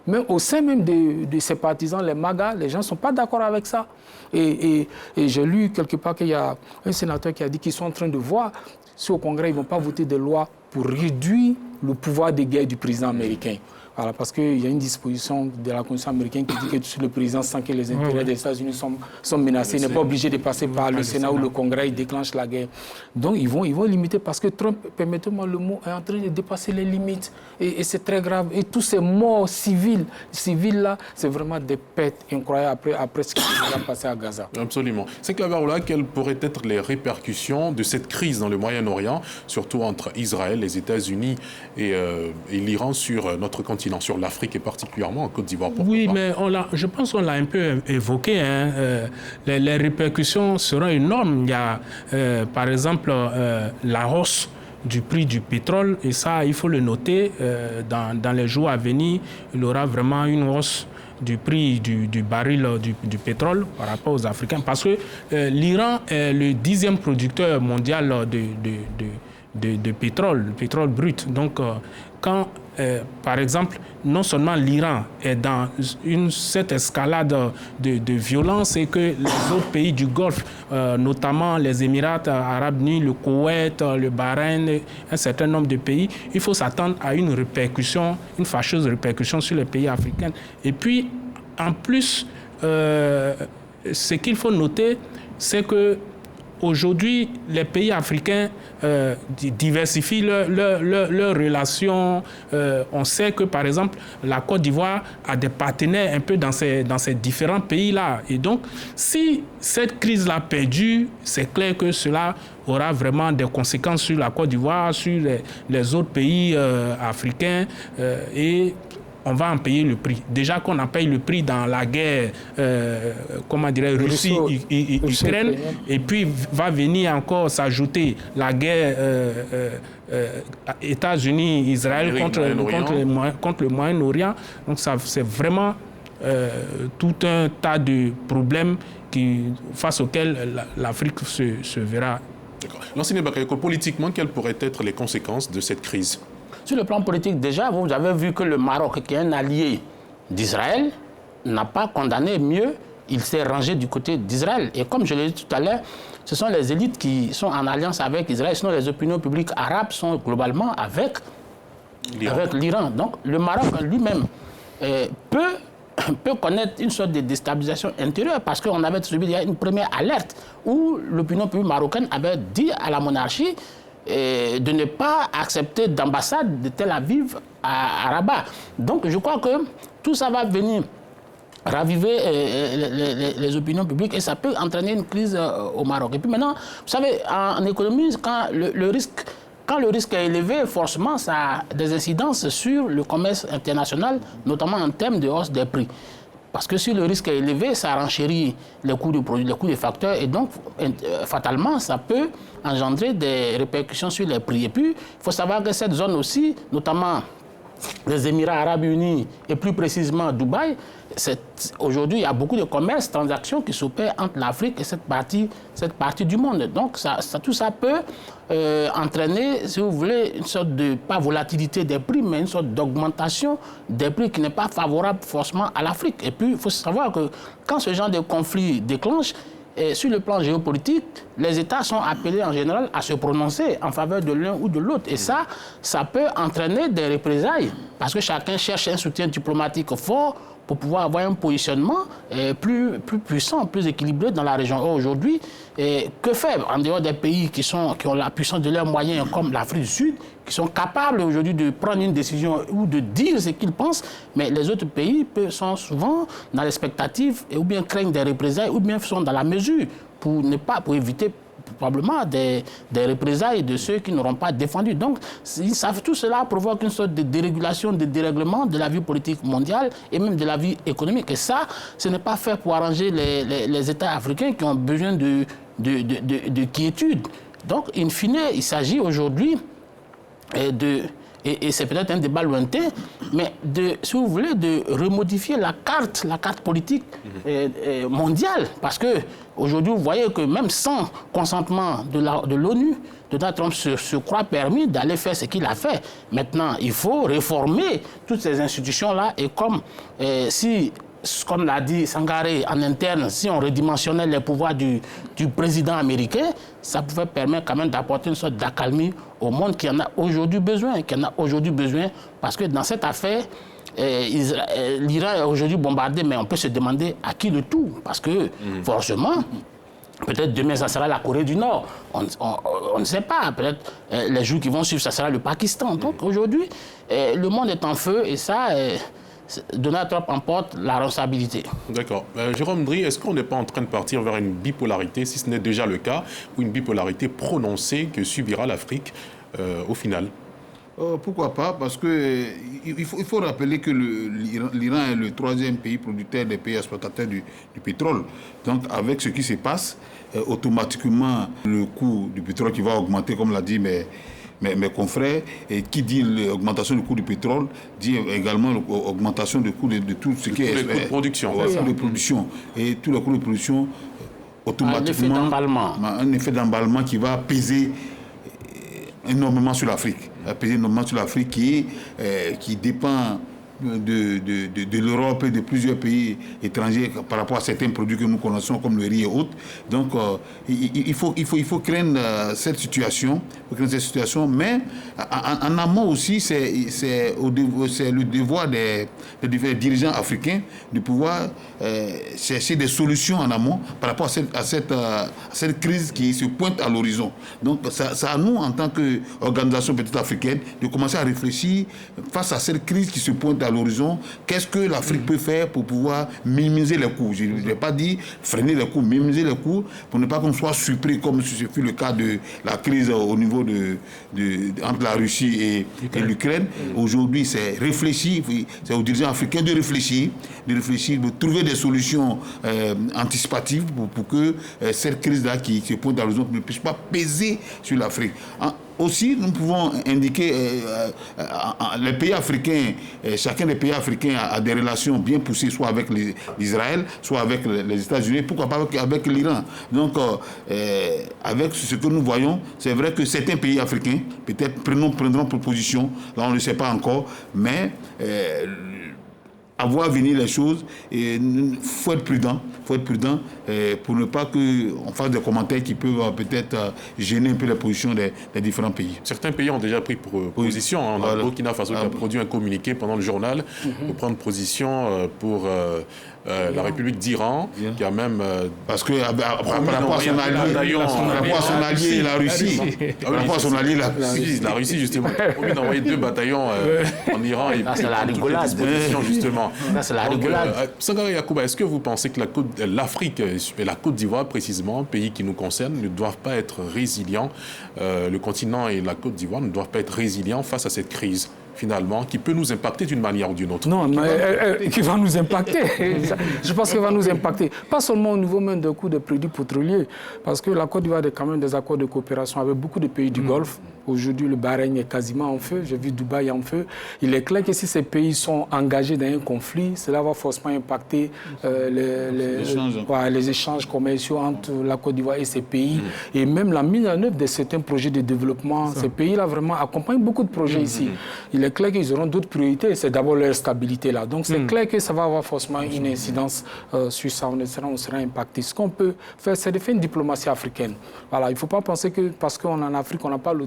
Mais au sein même de ses partisans, les MAGA, les gens ne sont pas d'accord avec ça. Et j'ai lu quelque part qu'il y a un sénateur qui a dit qu'ils sont en train de voir si au Congrès, ils ne vont pas voter des lois pour réduire le pouvoir de guerre du président américain. Voilà, parce qu'il y a une disposition de la Constitution américaine qui dit que le président, sans que les intérêts des États-Unis sont menacés, n'est pas obligé de passer par le Sénat ou le Congrès, il déclenche la guerre. Donc ils vont limiter, parce que Trump, permettez-moi le mot, est en train de dépasser les limites. Et c'est très grave. Et tous ces morts civils-là, c'est vraiment des pertes incroyables après ce qui va passer à Gaza. Absolument. C'est que là, quelles pourraient être les répercussions de cette crise dans le Moyen-Orient, surtout entre Israël, les États-Unis et l'Iran sur notre continent, sur l'Afrique et particulièrement en Côte d'Ivoire? Oui, mais je pense qu'on l'a un peu évoqué. Les répercussions seront énormes. Il y a, par exemple, la hausse du prix du pétrole, et ça, il faut le noter, dans les jours à venir, il y aura vraiment une hausse du prix du baril du pétrole par rapport aux Africains, parce que l'Iran est le 10e producteur mondial de pétrole, le pétrole brut. Donc, quand, par exemple, non seulement l'Iran est dans cette escalade de violence, et que les autres pays du Golfe, notamment les Émirats arabes unis, le Koweït, le Bahreïn, un certain nombre de pays, il faut s'attendre à une fâcheuse répercussion sur les pays africains. Et puis, en plus, ce qu'il faut noter, c'est que aujourd'hui, les pays africains diversifient leurs relations. On sait que, par exemple, la Côte d'Ivoire a des partenaires un peu dans ces différents pays-là. Et donc, si cette crise-là perdure, c'est clair que cela aura vraiment des conséquences sur la Côte d'Ivoire, sur les autres pays africains. Et on va en payer le prix. Déjà qu'on en paye le prix dans la guerre, Russie-Ukraine, et puis va venir encore s'ajouter la guerre États-Unis-Israël contre le Moyen-Orient. Donc ça, c'est vraiment tout un tas de problèmes face auxquels l'Afrique se verra. L'enseignant Bakayoko, politiquement, quelles pourraient être les conséquences de cette crise? Sur le plan politique, déjà, vous avez vu que le Maroc, qui est un allié d'Israël, n'a pas condamné mieux. Il s'est rangé du côté d'Israël. Et comme je l'ai dit tout à l'heure, ce sont les élites qui sont en alliance avec Israël, sinon les opinions publiques arabes sont globalement avec l'Iran. Donc le Maroc lui-même peut connaître une sorte de déstabilisation intérieure parce qu'on avait subi une première alerte où l'opinion publique marocaine avait dit à la monarchie de ne pas accepter d'ambassade de Tel Aviv à Rabat. Donc je crois que tout ça va venir raviver les opinions publiques et ça peut entraîner une crise au Maroc. Et puis maintenant, vous savez, en économie, quand le risque est élevé, forcément, ça a des incidences sur le commerce international, notamment en termes de hausse des prix. Parce que si le risque est élevé, ça renchérit les coûts de produits, les coûts des facteurs, et donc, fatalement, ça peut engendrer des répercussions sur les prix. Et puis, il faut savoir que cette zone aussi, notamment les Émirats arabes unis, et plus précisément Dubaï, aujourd'hui, il y a beaucoup de commerces, transactions qui s'opèrent entre l'Afrique et cette partie du monde. Donc, tout ça peut entraîner, si vous voulez, une sorte de, pas volatilité des prix, mais une sorte d'augmentation des prix qui n'est pas favorable forcément à l'Afrique. Et puis, il faut savoir que quand ce genre de conflit déclenche, sur le plan géopolitique, les États sont appelés en général à se prononcer en faveur de l'un ou de l'autre. Et ça peut entraîner des représailles, parce que chacun cherche un soutien diplomatique fort pour pouvoir avoir un positionnement plus puissant, plus équilibré dans la région. Aujourd'hui, que faire en dehors des pays qui ont la puissance de leurs moyens, comme l'Afrique du Sud, qui sont capables aujourd'hui de prendre une décision ou de dire ce qu'ils pensent, mais les autres pays sont souvent dans l'expectative ou bien craignent des représailles ou bien sont dans la mesure pour éviter probablement des représailles de ceux qui n'auront pas défendu. Donc, tout cela provoque une sorte de dérégulation, de dérèglement de la vie politique mondiale et même de la vie économique. Et ça, ce n'est pas fait pour arranger les États africains qui ont besoin de quiétude. Donc, in fine, il s'agit aujourd'hui et c'est peut-être un débat lointain, mais si vous voulez, de remodifier la carte politique mondiale. Parce que aujourd'hui, vous voyez que même sans consentement de l'ONU, Donald Trump se croit permis d'aller faire ce qu'il a fait. Maintenant, il faut réformer toutes ces institutions-là et comme l'a dit Sangaré en interne, si on redimensionnait les pouvoirs du président américain, ça pouvait permettre quand même d'apporter une sorte d'accalmie au monde qui en a aujourd'hui besoin, parce que dans cette affaire, l'Iran est aujourd'hui bombardé, mais on peut se demander à qui le tout, parce que forcément, peut-être demain, ça sera la Corée du Nord. On ne sait pas. Peut-être les jours qui vont suivre, ça sera le Pakistan. Donc aujourd'hui, le monde est en feu et ça... Donald Trump emporte la responsabilité. D'accord. Jérôme Dry, est-ce qu'on n'est pas en train de partir vers une bipolarité, si ce n'est déjà le cas, ou une bipolarité prononcée que subira l'Afrique au final? Pourquoi pas? Parce que il faut rappeler que l'Iran est le troisième pays producteur des pays exportateurs du pétrole. Donc, avec ce qui se passe, automatiquement, le coût du pétrole qui va augmenter, comme l'a dit mes confrères, et qui dit l'augmentation du coût du pétrole, dit également l'augmentation du coût de tout ce qui est... Les coûts de production. De production. Et tous les coûts de production, automatiquement... Un effet d'emballement qui va peser énormément sur l'Afrique. Qui dépend de l'Europe et de plusieurs pays étrangers par rapport à certains produits que nous connaissons comme le riz et autres. Donc il faut craindre cette situation, mais en amont aussi c'est le devoir des dirigeants africains de pouvoir chercher des solutions en amont par rapport à cette crise qui se pointe à l'horizon. Donc c'est à nous en tant qu'organisation peut-être africaine de commencer à réfléchir face à cette crise qui se pointe à l'horizon, qu'est-ce que l'Afrique peut faire pour pouvoir minimiser les coûts. Je ne vais pas dire freiner les coûts, minimiser les coûts pour ne pas qu'on soit surpris comme ce fut le cas de la crise au niveau entre la Russie et l'Ukraine. Aujourd'hui, c'est réfléchir, c'est aux dirigeants africains de réfléchir, de trouver des solutions anticipatives pour que cette crise-là qui se pointe à l'horizon ne puisse pas peser sur l'Afrique. Aussi, nous pouvons indiquer les pays africains, chacun des pays africains a des relations bien poussées, soit avec l'Israël, soit avec les États-Unis, pourquoi pas avec l'Iran. Donc, avec ce que nous voyons, c'est vrai que certains pays africains, peut-être prendront position, là on ne le sait pas encore, mais à voir venir les choses, il faut être prudent pour ne pas qu'on fasse des commentaires qui peuvent peut-être gêner un peu les positions des différents pays. Certains pays ont déjà pris position. On a le Burkina Faso qui a produit un communiqué pendant le journal pour prendre position pour la République d'Iran, qui a même... Parce que par rapport à son allié, la Russie, la Russie, justement, a promis d'envoyer 2 bataillons en Iran. C'est la rigolade. Justement. C'est la rigolade. Sangaré Yacouba, est-ce que vous pensez que l'Afrique et la Côte d'Ivoire, précisément, pays qui nous concernent, ne doivent pas être résilients, le continent et la Côte d'Ivoire ne doivent pas être résilients face à cette crise, finalement, qui peut nous impacter d'une manière ou d'une autre? Non, mais qui va nous impacter. Je pense qu'elle va nous impacter. Pas seulement au niveau même des coûts des produits pétroliers, parce que la Côte d'Ivoire a quand même des accords de coopération avec beaucoup de pays du Golfe. Aujourd'hui, le Bahreïn est quasiment en feu. J'ai vu Dubaï en feu. Il est clair que si ces pays sont engagés dans un conflit, cela va forcément impacter les échanges commerciaux entre la Côte d'Ivoire et ces pays. Et même la mise en œuvre de certains projets de développement. Ces pays-là vraiment accompagnent beaucoup de projets ici. Il est clair qu'ils auront d'autres priorités. C'est d'abord leur stabilité là. Donc c'est clair que ça va avoir forcément une incidence sur ça. On sera impacté. Ce qu'on peut faire, c'est de faire une diplomatie africaine. Voilà. Il ne faut pas penser que parce qu'on est en Afrique, on n'a pas le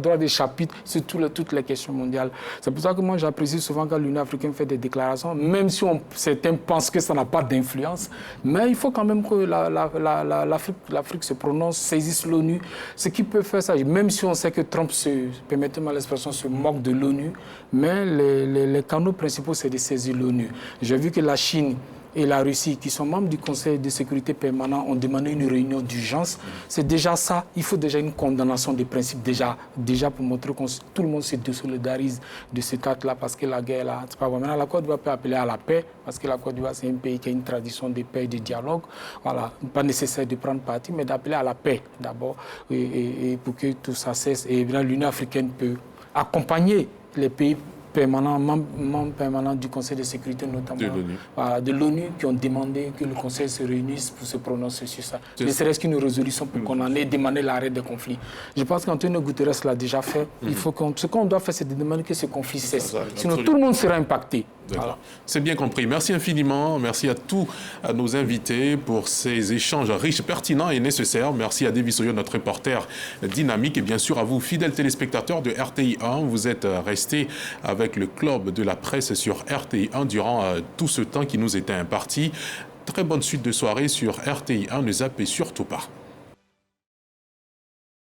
droit de chapitre sur toutes les questions mondiales. C'est pour ça que moi j'apprécie souvent quand l'Union africaine fait des déclarations, même si certains pensent que ça n'a pas d'influence. Mais il faut quand même que l'Afrique se prononce, saisisse l'ONU. Ce qui peut faire ça, même si on sait que Trump, permettez-moi l'expression, se moque de l'ONU, mais les canaux principaux, c'est de saisir l'ONU. J'ai vu que la Chine et la Russie, qui sont membres du Conseil de sécurité permanent, ont demandé une réunion d'urgence. C'est déjà ça. Il faut déjà une condamnation des principes, déjà pour montrer que tout le monde se désolidarise de cet acte-là, parce que la guerre, là, c'est pas vrai. Maintenant, la Côte d'Ivoire peut appeler à la paix, parce que la Côte d'Ivoire, c'est un pays qui a une tradition de paix et de dialogue. Voilà. Pas nécessaire de prendre parti, mais d'appeler à la paix, d'abord, et pour que tout ça cesse. Et bien, l'Union africaine peut accompagner les pays membres permanents du Conseil de sécurité, notamment de l'ONU, qui ont demandé que le Conseil se réunisse pour se prononcer sur ça. Ne serait-ce qu'une résolution pour qu'on en ait demandé l'arrêt des conflits. Je pense qu'Antonio Guterres l'a déjà fait. Ce qu'on doit faire, c'est de demander que ce conflit cesse. Sinon, tout le monde sera impacté. Voilà. C'est bien compris. Merci infiniment. Merci à tous nos invités pour ces échanges riches, pertinents et nécessaires. Merci à David Soyo, notre reporter dynamique. Et bien sûr à vous, fidèles téléspectateurs de RTI 1. Vous êtes restés avec le club de la presse sur RTI 1 durant tout ce temps qui nous était imparti. Très bonne suite de soirée sur RTI 1. Ne zappez surtout pas.